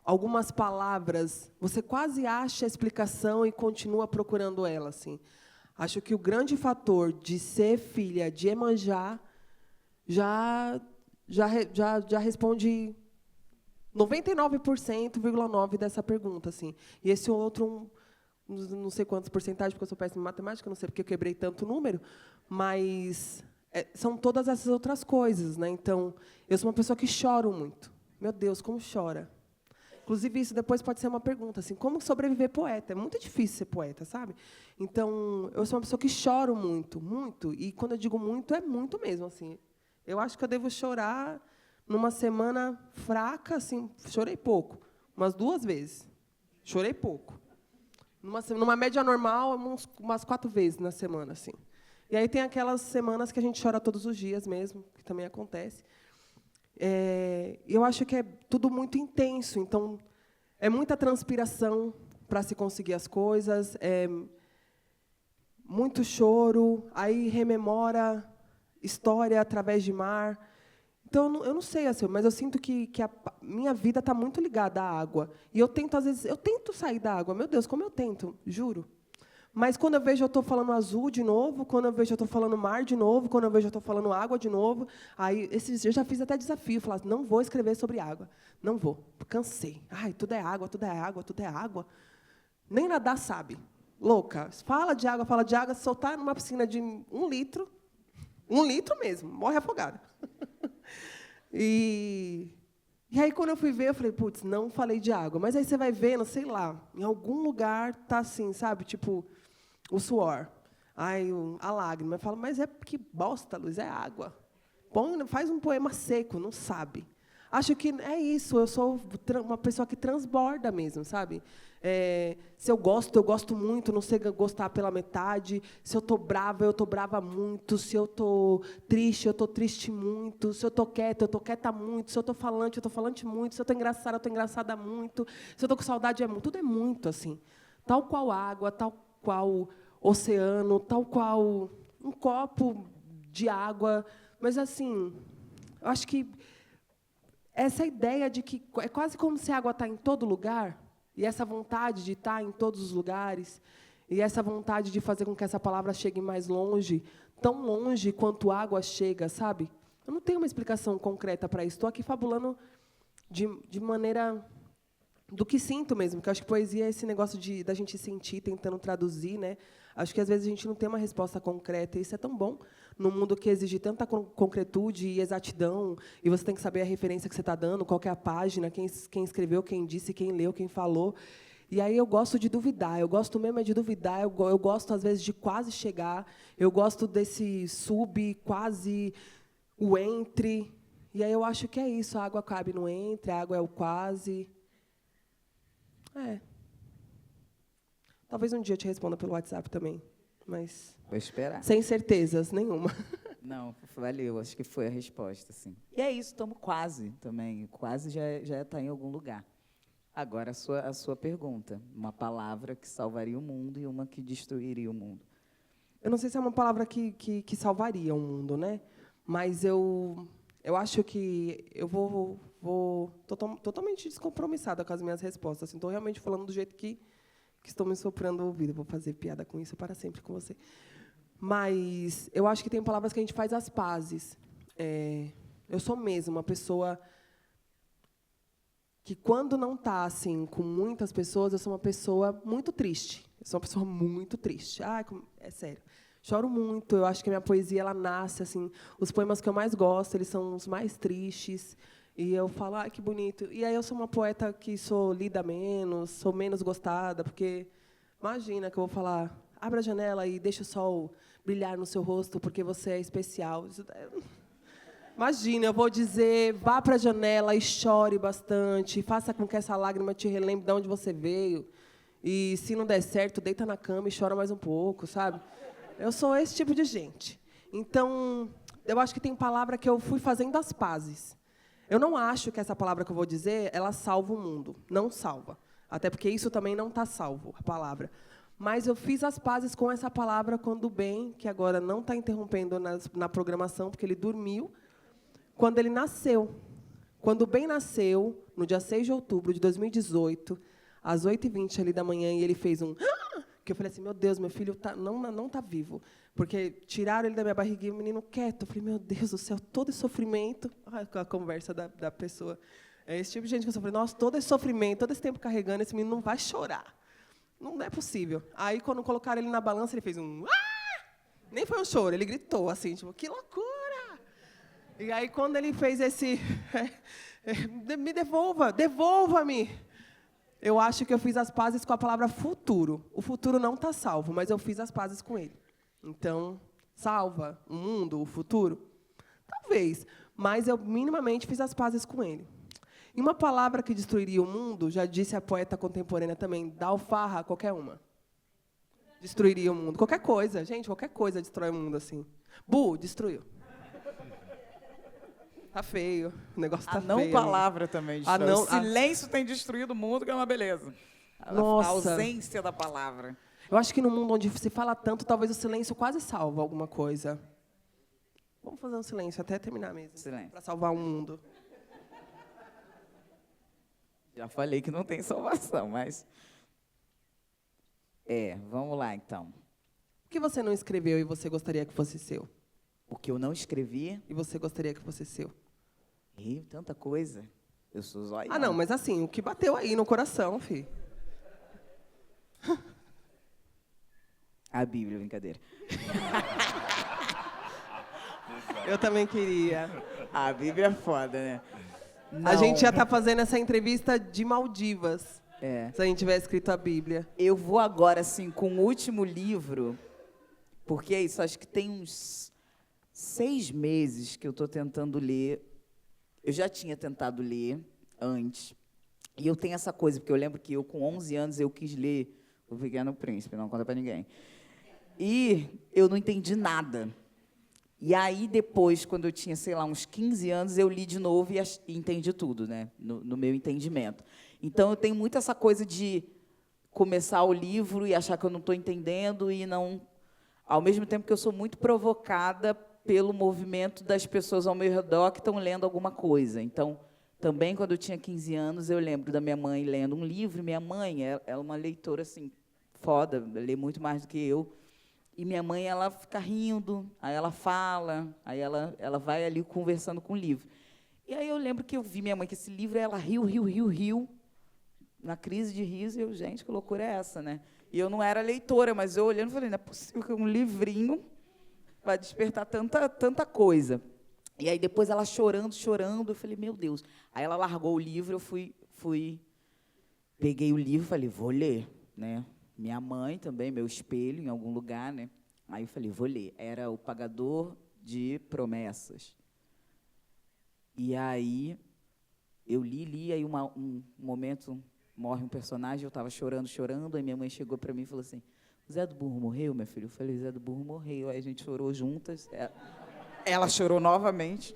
algumas palavras, você quase acha a explicação e continua procurando ela, assim. Acho que o grande fator de ser filha de Iemanjá já responde 99,9% dessa pergunta, assim. E esse outro, não sei quantos porcentagens, porque eu sou péssima em matemática, não sei porque eu quebrei tanto número, mas são todas essas outras coisas, né? Então, eu sou uma pessoa que choro muito. Meu Deus, como chora. Inclusive, isso depois pode ser uma pergunta, assim, como sobreviver poeta? É muito difícil ser poeta, sabe? Então, eu sou uma pessoa que choro muito, muito, e quando eu digo muito, é muito mesmo, assim. Eu acho que eu devo chorar numa semana fraca, assim, chorei pouco, umas 2 vezes. Chorei pouco. Numa média normal, umas 4 vezes na semana, assim. E aí tem aquelas semanas que a gente chora todos os dias mesmo, que também acontece. Eu acho que é tudo muito intenso, então é muita transpiração para se conseguir as coisas, muito choro, aí rememora história através de mar. Então, eu não sei, assim, mas eu sinto que a minha vida está muito ligada à água. E eu tento, às vezes, sair da água. Meu Deus, como eu tento, juro. Mas quando eu vejo, eu estou falando azul de novo, quando eu vejo, eu estou falando mar de novo, quando eu vejo, eu estou falando água de novo. Aí, esses dias, eu já fiz até desafio, falar, não vou escrever sobre água. Não vou, cansei. Ai, tudo é água, tudo é água, tudo é água. Nem nadar sabe. Louca. Fala de água, soltar numa piscina de 1 litro. 1 litro mesmo, morre afogada. E aí, quando eu fui ver, eu falei, putz, não falei de água. Mas aí você vai vendo, sei lá, em algum lugar tá assim, sabe? Tipo, o suor. Ai, a lágrima. Eu falo, mas é que bosta, Luz, é água. Faz um poema seco, não sabe. Acho que é isso, eu sou uma pessoa que transborda mesmo, sabe? Se eu gosto muito, não sei gostar pela metade. Se eu estou brava muito. Se eu estou triste, eu estou triste muito. Se eu estou quieta muito. Se eu estou falante muito. Se eu estou engraçada, eu estou engraçada muito. Se eu estou com saudade, é muito. Tudo é muito, assim. Tal qual água, tal qual oceano, tal qual um copo de água. Mas, assim, eu acho que essa ideia de que é quase como se a água está em todo lugar, e essa vontade de estar em todos os lugares, e essa vontade de fazer com que essa palavra chegue mais longe, tão longe quanto a água chega, sabe? Eu não tenho uma explicação concreta para isso. Estou aqui fabulando de maneira do que sinto mesmo, porque eu acho que poesia é esse negócio da gente sentir, tentando traduzir, né? Acho que às vezes a gente não tem uma resposta concreta, e isso é tão bom num mundo que exige tanta concretude e exatidão, e você tem que saber a referência que você está dando, qual que é a página, quem escreveu, quem disse, quem leu, quem falou. E aí eu gosto de duvidar, eu gosto mesmo de duvidar, eu gosto, às vezes, de quase chegar, eu gosto desse quase, o entre, e aí eu acho que é isso, a água cabe no entre, a água é o quase. Talvez um dia eu te responda pelo WhatsApp também, mas Vou esperar. sem certezas nenhuma. Não, valeu, acho que foi a resposta, sim. E é isso, estamos quase também, quase já está em algum lugar. Agora, a sua pergunta, uma palavra que salvaria o mundo e uma que destruiria o mundo. Eu não sei se é uma palavra que salvaria o mundo, né? Mas eu acho que eu vou totalmente descompromissada com as minhas respostas. Estou realmente falando do jeito que estou me soprando o ouvido. Vou fazer piada com isso para sempre com você. Mas eu acho que tem palavras que a gente faz as pazes. Eu sou mesmo uma pessoa que, quando não está assim, com muitas pessoas, eu sou uma pessoa muito triste. Eu sou uma pessoa muito triste. É sério. Choro muito. Eu acho que a minha poesia ela nasce assim. Os poemas que eu mais gosto, eles são os mais tristes. E eu falo, que bonito. E aí eu sou uma poeta que sou lida menos, sou menos gostada, porque imagina que eu vou falar, abra a janela e deixa o sol brilhar no seu rosto, porque você é especial. Imagina, eu vou dizer, vá para a janela e chore bastante, faça com que essa lágrima te relembre de onde você veio. E, se não der certo, deita na cama e chora mais um pouco, sabe? Eu sou esse tipo de gente. Então, eu acho que tem palavra que eu fui fazendo as pazes. Eu não acho que essa palavra que eu vou dizer, ela salva o mundo. Não salva. Até porque isso também não está salvo, a palavra. Mas eu fiz as pazes com essa palavra quando o Ben, que agora não está interrompendo na programação, porque ele dormiu, quando ele nasceu. Quando o Ben nasceu, no dia 6 de outubro de 2018, às 8h20 ali da manhã, e ele fez um... que eu falei assim, meu Deus, meu filho não está vivo. Porque tiraram ele da minha barriguinha, o menino quieto. Eu falei, meu Deus do céu, todo esse sofrimento... a conversa da pessoa. É esse tipo de gente que eu falei, nossa, todo esse sofrimento, todo esse tempo carregando, esse menino não vai chorar. Não é possível. Aí, quando colocaram ele na balança, ele fez um... Nem foi um choro, ele gritou, assim, tipo, que loucura! E aí, quando ele fez esse... me devolva-me! Eu acho que eu fiz as pazes com a palavra futuro. O futuro não está salvo, mas eu fiz as pazes com ele. Então, salva o mundo, o futuro? Talvez, mas eu minimamente fiz as pazes com ele. E uma palavra que destruiria o mundo, já disse a poeta contemporânea também, da alfarra, qualquer uma. Destruiria o mundo. Qualquer coisa, gente, qualquer coisa destrói o mundo assim. Destruiu. Tá feio, o negócio tá feio. A não palavra também destrói. O silêncio tem destruído o mundo, que é uma beleza. Nossa. A ausência da palavra. Eu acho que no mundo onde se fala tanto, talvez o silêncio quase salva alguma coisa. Vamos fazer um silêncio até terminar mesmo. Silêncio. Para salvar o mundo. Já falei que não tem salvação, mas... Vamos lá, então. O que você não escreveu e você gostaria que fosse seu? O que eu não escrevi, E você gostaria que fosse seu? tanta coisa. Eu sou zóia. Ah, não, mas assim, o que bateu aí no coração, fi. A Bíblia, brincadeira. Eu também queria. A Bíblia é foda, né? A gente já tá fazendo essa entrevista de Maldivas. Se a gente tiver escrito a Bíblia. Eu vou agora, assim, com o último livro, porque é isso, acho que tem uns 6 meses que eu estou tentando ler. Eu já tinha tentado ler antes. E eu tenho essa coisa, porque eu lembro que eu, com 11 anos, eu quis ler O Pequeno Príncipe, não conta para ninguém. E eu não entendi nada. E aí, depois, quando eu tinha, sei lá, uns 15 anos, eu li de novo e entendi tudo, né? No meu entendimento. Então, eu tenho muito essa coisa de começar o livro e achar que eu não estou entendendo e não... Ao mesmo tempo que eu sou muito provocada pelo movimento das pessoas ao meu redor que estão lendo alguma coisa. Então, também, quando eu tinha 15 anos, eu lembro da minha mãe lendo um livro. Minha mãe é uma leitora, assim, foda, lê muito mais do que eu. E minha mãe, ela fica rindo, aí ela fala, aí ela vai ali conversando com o livro. E aí eu lembro que eu vi minha mãe com esse livro, ela riu, na crise de riso, e eu, gente, que loucura é essa, né? E eu não era leitora, mas eu olhando, falei, não é possível que um livrinho vai despertar tanta coisa. E aí depois ela chorando, eu falei, meu Deus. Aí ela largou o livro, eu peguei o livro e falei, vou ler, né? Minha mãe também, meu espelho em algum lugar, né? Aí eu falei, vou ler. Era O Pagador de Promessas. E aí eu li, aí um momento morre um personagem, eu estava chorando, aí minha mãe chegou para mim e falou assim, o Zé do Burro morreu, minha filha? Eu falei, Zé do Burro morreu. Aí a gente chorou juntas, ela chorou novamente.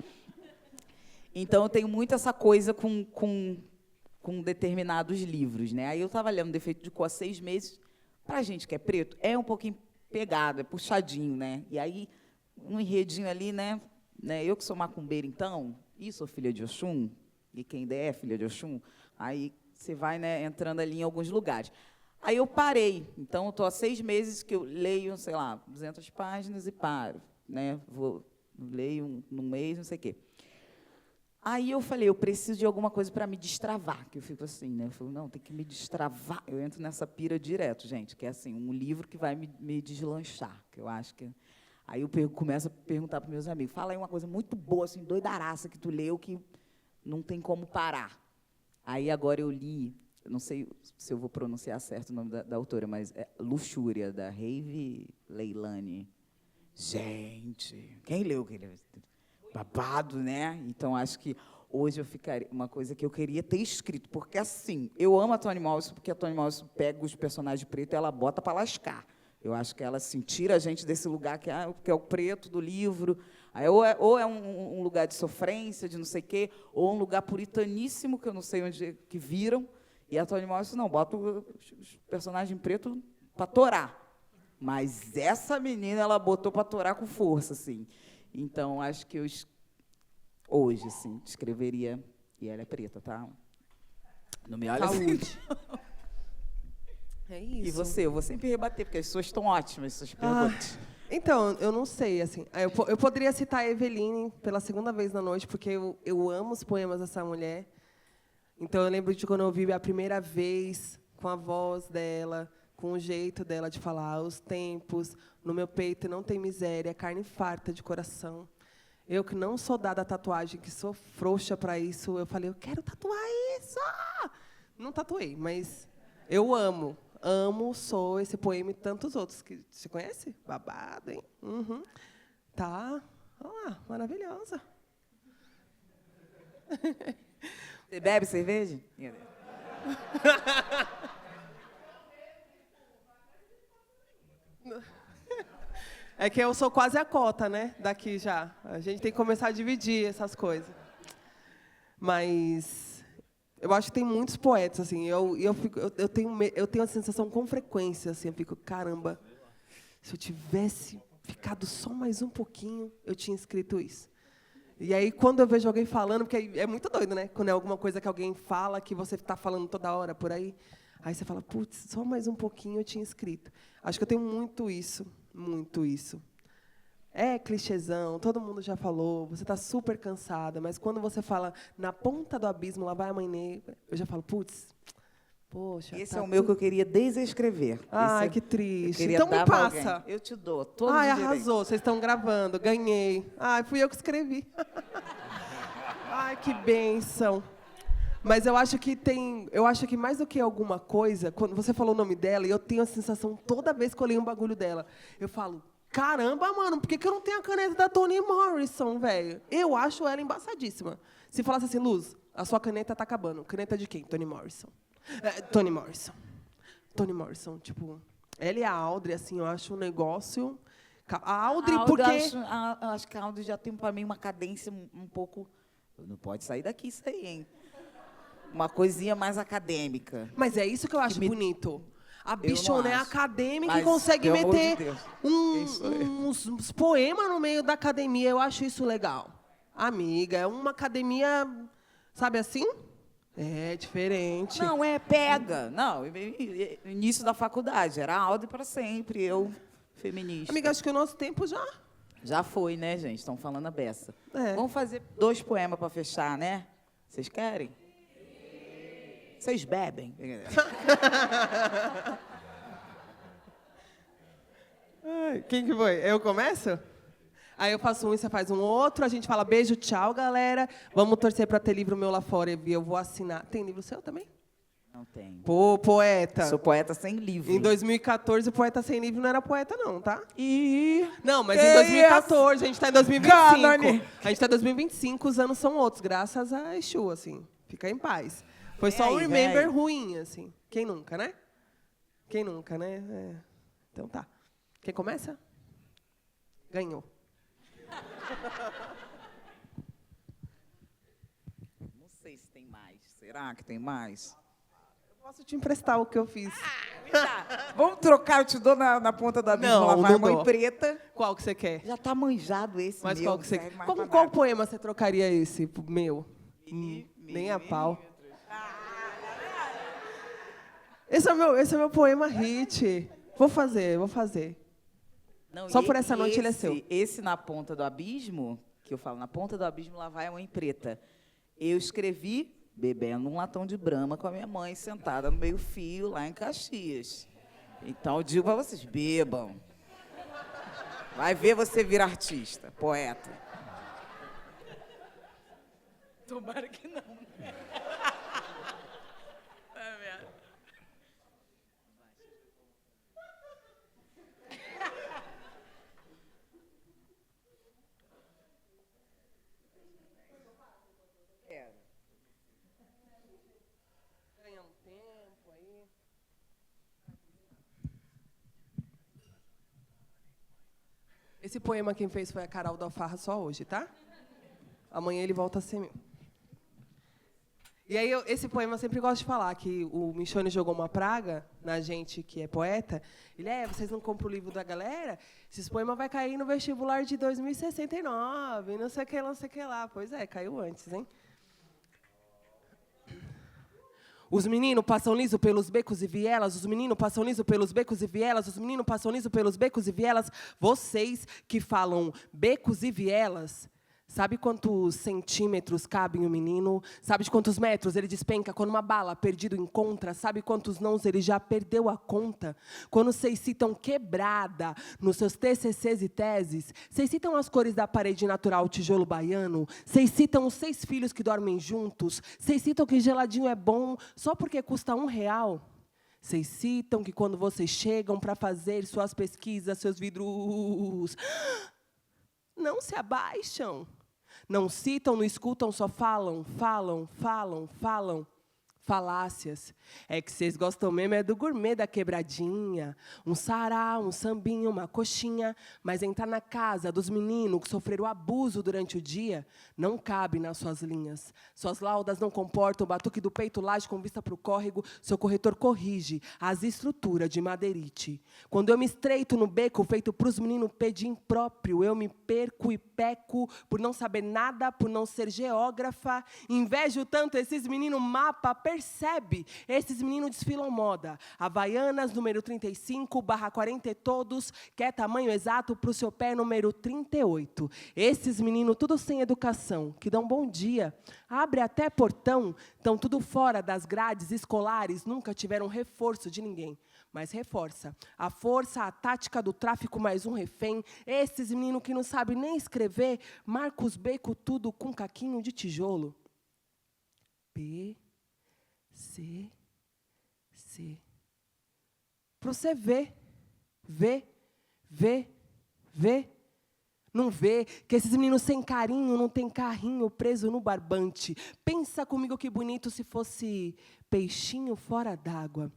Então, eu tenho muito essa coisa com determinados livros, né? Aí eu estava lendo Defeito de Cor há 6 meses. Para a gente que é preto, é um pouquinho pegado, é puxadinho, né? E aí, um enredinho ali, né? Eu que sou macumbeira, então, e sou filha de Oxum, e quem der é filha de Oxum, aí você vai, né, entrando ali em alguns lugares. Aí eu parei. Então, eu estou há 6 meses que eu leio, sei lá, 200 páginas e paro, né? Leio num mês, não sei o quê. Aí eu falei, eu preciso de alguma coisa para me destravar, que eu fico assim, né? Eu falo, não, tem que me destravar. Eu entro nessa pira direto, gente, que é assim, um livro que vai me deslanchar, que eu acho que... Aí eu começo a perguntar para meus amigos, fala aí uma coisa muito boa, assim, doidaraça, que tu leu, que não tem como parar. Aí agora eu li, eu não sei se eu vou pronunciar certo o nome da autora, mas é Luxúria, da Ravi Leilani. Gente, quem leu? Babado, né? Então, acho que hoje eu ficaria... Uma coisa que eu queria ter escrito, porque, assim, eu amo a Toni Morrison, porque a Toni Morrison pega os personagens pretos e ela bota para lascar. Eu acho que ela, assim, tira a gente desse lugar que é o preto do livro. Aí, ou é um lugar de sofrência, de não sei o quê, ou um lugar puritaníssimo, que eu não sei onde que viram. E a Toni Morrison, não, bota os personagens pretos para torar. Mas essa menina, ela botou para torar com força, assim. Então, acho que eu, hoje, assim, escreveria... E ela é preta, tá? Não me olha assim. Saúde. É isso. E você? Eu vou sempre rebater, porque as suas estão ótimas, essas perguntas. Então, eu não sei, assim. Eu poderia citar a Eveline pela segunda vez na noite, porque eu amo os poemas dessa mulher. Então, eu lembro de quando eu ouvi a primeira vez, com a voz dela, com o jeito dela de falar, os tempos, no meu peito não tem miséria, carne farta de coração. Eu que não sou dada a tatuagem, que sou frouxa para isso, eu falei, eu quero tatuar isso! Não tatuei, mas eu amo. Amo, sou esse poema e tantos outros. Que você conhece? Babado, hein? Uhum. Tá. Olha lá, maravilhosa. Você bebe cerveja? É que eu sou quase a cota, né? Daqui já. A gente tem que começar a dividir essas coisas. Mas eu acho que tem muitos poetas, assim. Eu tenho a sensação com frequência, assim. Eu fico, caramba, se eu tivesse ficado só mais um pouquinho, eu tinha escrito isso. E aí, quando eu vejo alguém falando, porque é muito doido, né? Quando é alguma coisa que alguém fala, que você está falando toda hora por aí. Aí você fala, putz, só mais um pouquinho eu tinha escrito. Acho que eu tenho muito isso, muito isso. É clichêzão, todo mundo já falou, você está super cansada, mas quando você fala na ponta do abismo, lá vai a mãe negra, eu já falo, putz, poxa. Esse tá é o meu que eu queria desescrever. Ai, Esse que eu triste. queria Então me dar pra passa. alguém. Eu te dou todos Ai, os direitos. arrasou, vocês estão gravando, ganhei. Ai, fui eu que escrevi. Ai, que bênção. Mas eu acho que mais do que alguma coisa, quando você falou o nome dela, eu tenho a sensação, toda vez que eu leio um bagulho dela, eu falo, caramba, mano, por que eu não tenho a caneta da Toni Morrison, velho? Eu acho ela embaçadíssima. Se falasse assim, Luz, a sua caneta tá acabando. Caneta de quem? Toni Morrison. Toni Morrison. Toni Morrison, tipo, ela e a Audrey, assim, eu acho um negócio... A Audrey, porque... Eu acho que a Audrey já tem, para mim, uma cadência um pouco... Não pode sair daqui isso aí, hein? Uma coisinha mais acadêmica. Mas é isso que eu acho bonito. A bichona é acho. acadêmica Mas, e consegue pelo amor de meter Deus, uns poemas no meio da academia. Eu acho isso legal. Amiga, é uma academia, sabe assim? É diferente. Não, pega. Não, início da faculdade. Era Audrey para sempre, eu, feminista. Amiga, acho que o nosso tempo já... Já foi, né, gente? Estão falando a beça. É. Vamos fazer 2 poemas para fechar, né? Vocês querem? Vocês bebem? Ai, quem que foi? Eu começo? Aí eu faço um e você faz um outro, a gente fala beijo, tchau, galera. Vamos torcer para ter livro meu lá fora e eu vou assinar. Tem livro seu também? Não tem. Pô, poeta. Sou poeta sem livro. Em 2014, o poeta sem livro não era poeta, não, tá? E... Não, mas Que em 2014, a gente está em 2025. Cânone. A gente está em 2025, os anos são outros, graças a Exu, assim. Fica em paz. Foi só um aí, remember véi. ruim, assim. Quem nunca, né? Quem nunca, né? É. Então tá. Quem começa? Ganhou. Não sei se tem mais. Será que tem mais? Posso te emprestar o que eu fiz. Vamos trocar, eu te dou na ponta da abismo. Não, Lá vai não a mãe dou. preta. Qual que você quer? Já tá manjado esse Mas meu. qual que você não serve quer? mais pra Qual nada. poema você trocaria esse pro meu? Nem a pau. Esse é meu poema hit. Vou fazer. Não, Só e por essa noite ele é seu. Esse na ponta do abismo, que eu falo, na ponta do abismo lá vai a mãe preta. Eu escrevi bebendo um latão de Brahma com a minha mãe, sentada no meio-fio, lá em Caxias. Então, eu digo para vocês, bebam. Vai ver você virar artista, poeta. Tomara que não. Esse poema quem fez foi a Carol da Alfarra só hoje, tá? Amanhã ele volta a ser meu. E aí, esse poema eu sempre gosto de falar, que o Michone jogou uma praga na gente que é poeta. Ele, vocês não compram o livro da galera? Esses poemas vai cair no vestibular de 2069, não sei o que, não sei o que lá. Pois é, caiu antes, hein? Os meninos passam liso pelos becos e vielas, os meninos passam liso pelos becos e vielas, os meninos passam liso pelos becos e vielas. Vocês que falam becos e vielas, sabe quantos centímetros cabe em um menino? Sabe de quantos metros ele despenca quando uma bala perdido encontra? Sabe quantos nãos ele já perdeu a conta? Quando vocês citam quebrada nos seus TCCs e teses, vocês citam as cores da parede natural tijolo baiano? Vocês citam os 6 filhos que dormem juntos? Vocês citam que geladinho é bom só porque custa R$1? Vocês citam que quando vocês chegam para fazer suas pesquisas, seus vidros não se abaixam? Não citam, não escutam, só falam. Falácias. É que vocês gostam mesmo é do gourmet da quebradinha. Um sará, um sambinho, uma coxinha. Mas entrar na casa dos meninos que sofreram abuso durante o dia não cabe nas suas linhas. Suas laudas não comportam o batuque do peito laje com vista para o córrego. Seu corretor corrige as estruturas de madeirite. Quando eu me estreito no beco feito para os meninos pedir impróprio, eu me perco e peco por não saber nada, por não ser geógrafa. Invejo tanto esses meninos mapa, percebe. Esses meninos desfilam moda. Havaianas, número 35/40 e todos, que é tamanho exato para o seu pé, número 38. Esses meninos, tudo sem educação, que dão bom dia, abre até portão, estão tudo fora das grades escolares, nunca tiveram reforço de ninguém. Mas reforça a força, a tática do tráfico mais um refém. Esses meninos que não sabem nem escrever, marca os becos tudo com caquinho de tijolo. P, C, C. Para você ver. Não vê que esses meninos sem carinho não tem carrinho preso no barbante. Pensa comigo que bonito se fosse peixinho fora d'água.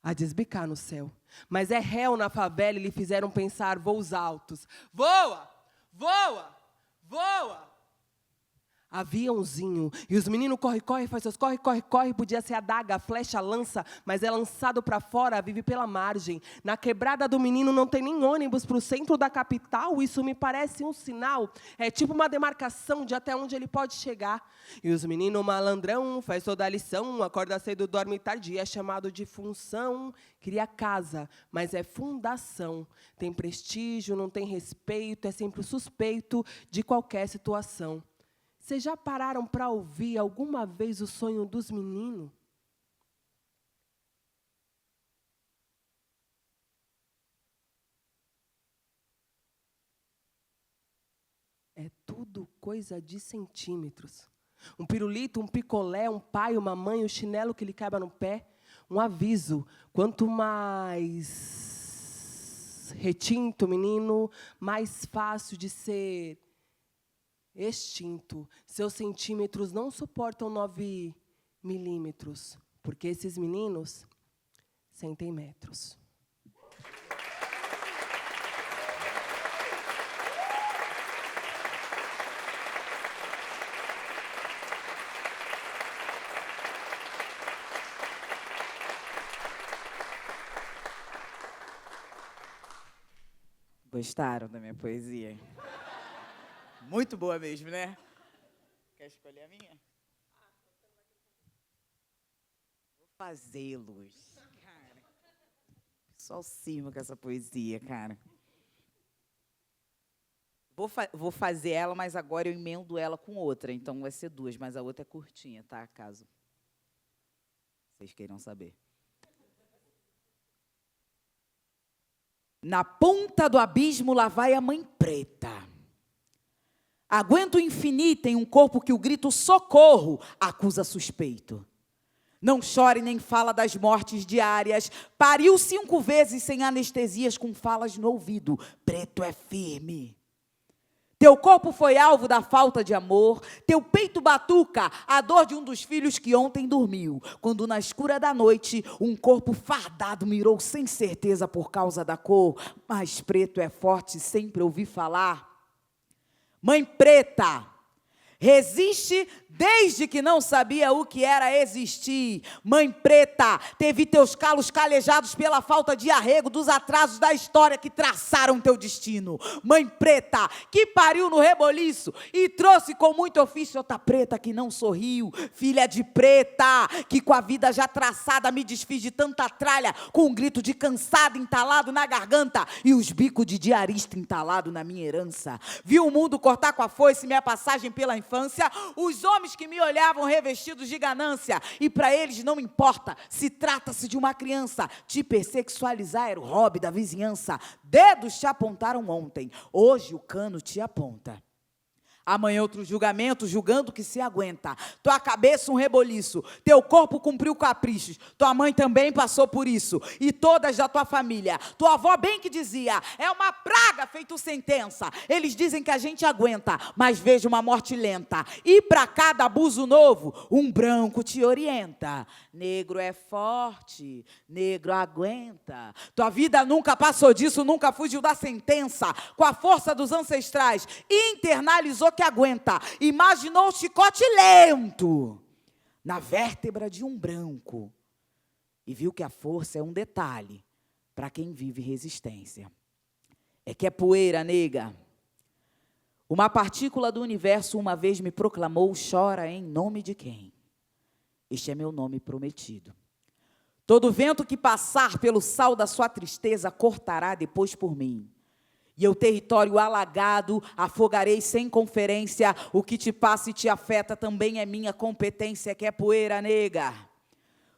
A desbicar no céu. Mas é réu na favela e lhe fizeram pensar voos altos. Voa! Voa! Voa! Aviãozinho. E os meninos corre, faz seus corre. Podia ser adaga, flecha, lança, mas é lançado para fora, vive pela margem. Na quebrada do menino não tem nem ônibus para o centro da capital. Isso me parece um sinal. É tipo uma demarcação de até onde ele pode chegar. E os meninos malandrão, faz toda a lição, acorda cedo, dorme tarde, é chamado de função. Cria casa, mas é fundação. Tem prestígio, não tem respeito, é sempre o suspeito de qualquer situação. Vocês já pararam para ouvir alguma vez o sonho dos meninos? É tudo coisa de centímetros. Um pirulito, um picolé, um pai, uma mãe, um chinelo que lhe caiba no pé. Um aviso, quanto mais retinto o menino, mais fácil de ser extinto. Seus centímetros não suportam 9 milímetros, porque esses meninos sentem metros. Gostaram da minha poesia? Muito boa mesmo, né? Quer escolher a minha? Vou fazê-los. Cara, só cima com essa poesia, cara. Vou fazer ela, mas agora eu emendo ela com outra. Então vai ser duas, mas a outra é curtinha, tá? Caso vocês queiram saber. Na ponta do abismo lá vai a mãe preta. Aguenta o infinito em um corpo que o grito socorro acusa suspeito. Não chore nem fala das mortes diárias. Pariu 5 vezes sem anestesias com falas no ouvido. Preto é firme. Teu corpo foi alvo da falta de amor. Teu peito batuca a dor de um dos filhos que ontem dormiu. Quando na escura da noite um corpo fardado mirou sem certeza por causa da cor. Mas preto é forte, sempre ouvi falar. Mãe preta, resiste desde que não sabia o que era existir. Mãe preta, teve teus calos calejados pela falta de arrego dos atrasos da história que traçaram teu destino. Mãe preta, que pariu no reboliço e trouxe com muito ofício outra preta que não sorriu. Filha de preta, que com a vida já traçada me desfiz de tanta tralha, com um grito de cansado entalado na garganta e os bicos de diarista entalado na minha herança. Vi o mundo cortar com a foice minha passagem pela infância, os homens que me olhavam revestidos de ganância, e para eles não importa se trata-se de uma criança. Te hipersexualizar era o hobby da vizinhança. Dedos te apontaram ontem, hoje o cano te aponta. Amanhã outro julgamento, julgando que se aguenta. Tua cabeça um reboliço, teu corpo cumpriu caprichos, tua mãe também passou por isso, e todas da tua família. Tua avó bem que dizia, é uma praga feito sentença. Eles dizem que a gente aguenta, mas veja uma morte lenta. E para cada abuso novo, um branco te orienta. Negro é forte, negro aguenta. Tua vida nunca passou disso, nunca fugiu da sentença. Com a força dos ancestrais, internalizou que aguenta, imaginou o chicote lento na vértebra de um branco e viu que a força é um detalhe para quem vive resistência. É que é poeira, nega. Uma partícula do universo uma vez me proclamou: chora em nome de quem? Este é meu nome prometido. Todo vento que passar pelo sal da sua tristeza cortará depois por mim. E eu, território alagado, afogarei sem conferência. O que te passa e te afeta também é minha competência, que é poeira, nega.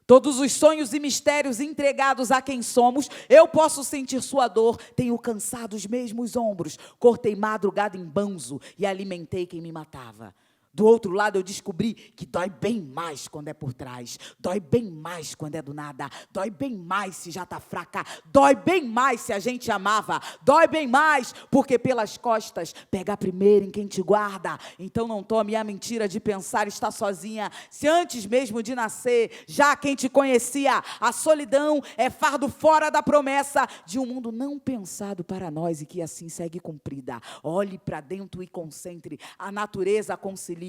Todos os sonhos e mistérios entregados a quem somos, eu posso sentir sua dor. Tenho cansado os mesmos ombros. Cortei madrugada em banzo e alimentei quem me matava. Do outro lado eu descobri que dói bem mais quando é por trás. Dói bem mais quando é do nada. Dói bem mais se já tá fraca. Dói bem mais se a gente amava. Dói bem mais porque pelas costas pega primeiro em quem te guarda. Então não tome a mentira de pensar estar sozinha. Se antes mesmo de nascer, já quem te conhecia, a solidão é fardo fora da promessa de um mundo não pensado para nós e que assim segue cumprida. Olhe para dentro e concentre. A natureza concilia.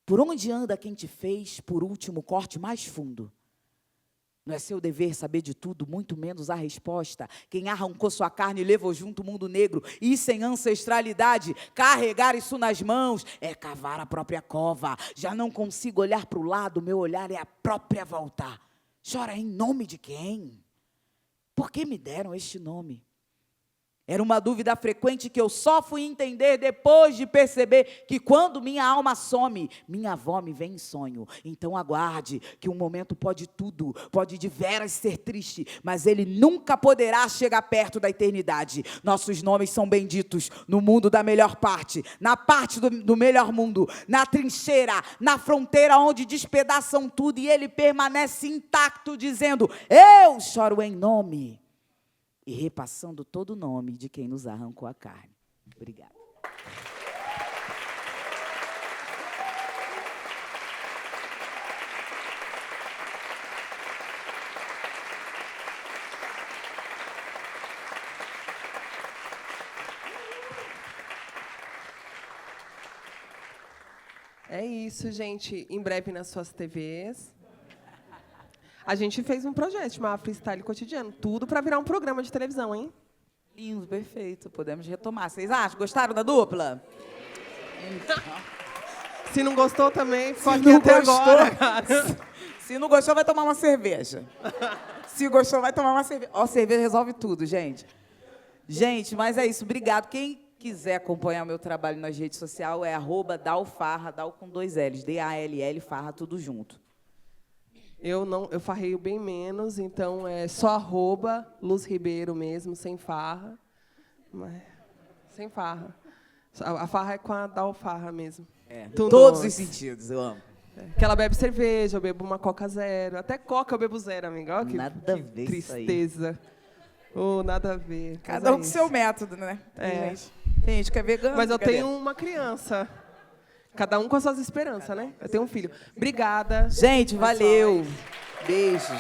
Por onde anda quem te fez, por último, corte mais fundo? Não é seu dever saber de tudo, muito menos a resposta. Quem arrancou sua carne levou junto o mundo negro e sem ancestralidade, carregar isso nas mãos é cavar a própria cova. Já não consigo olhar para o lado, meu olhar é a própria volta. Chora em nome de quem? Por que me deram este nome? Era uma dúvida frequente que eu só fui entender depois de perceber que quando minha alma some, minha avó me vem em sonho. Então aguarde que um momento pode tudo, pode de veras ser triste, mas ele nunca poderá chegar perto da eternidade. Nossos nomes são benditos no mundo da melhor parte, na parte do melhor mundo, na trincheira, na fronteira onde despedaçam tudo e ele permanece intacto dizendo: eu choro em nome. E repassando todo o nome de quem nos arrancou a carne. Obrigada. É isso, gente. Em breve nas suas TVs. A gente fez um projeto chamado Freestyle Cotidiano. Tudo para virar um programa de televisão, hein? Lindo, perfeito. Podemos retomar. Vocês acham? Gostaram da dupla? Então. Se não gostou também, ficou aqui até agora, cara. Se não gostou, vai tomar uma cerveja. Se gostou, vai tomar uma cerveja. Ó, cerveja resolve tudo, gente. Gente, mas é isso. Obrigado. Quem quiser acompanhar o meu trabalho nas redes sociais é @dalfarra, Dal com 2 L's, DALL, Farra, tudo junto. Eu farreio bem menos, então é só @Luz Ribeiro mesmo, sem farra. Mas, sem farra. A farra é com a Dalfarra mesmo. É, todos os sentidos, eu amo. Que ela bebe cerveja, eu bebo uma Coca zero. Até Coca eu bebo zero, amiga. Olha Nada a ver tristeza. Oh, nada a ver. Cada um com seu método, né? É. Tem gente que é vegano. Mas eu tenho uma criança. Cada um com as suas esperanças, né? Eu tenho um filho. Obrigada. Gente, valeu. Beijo.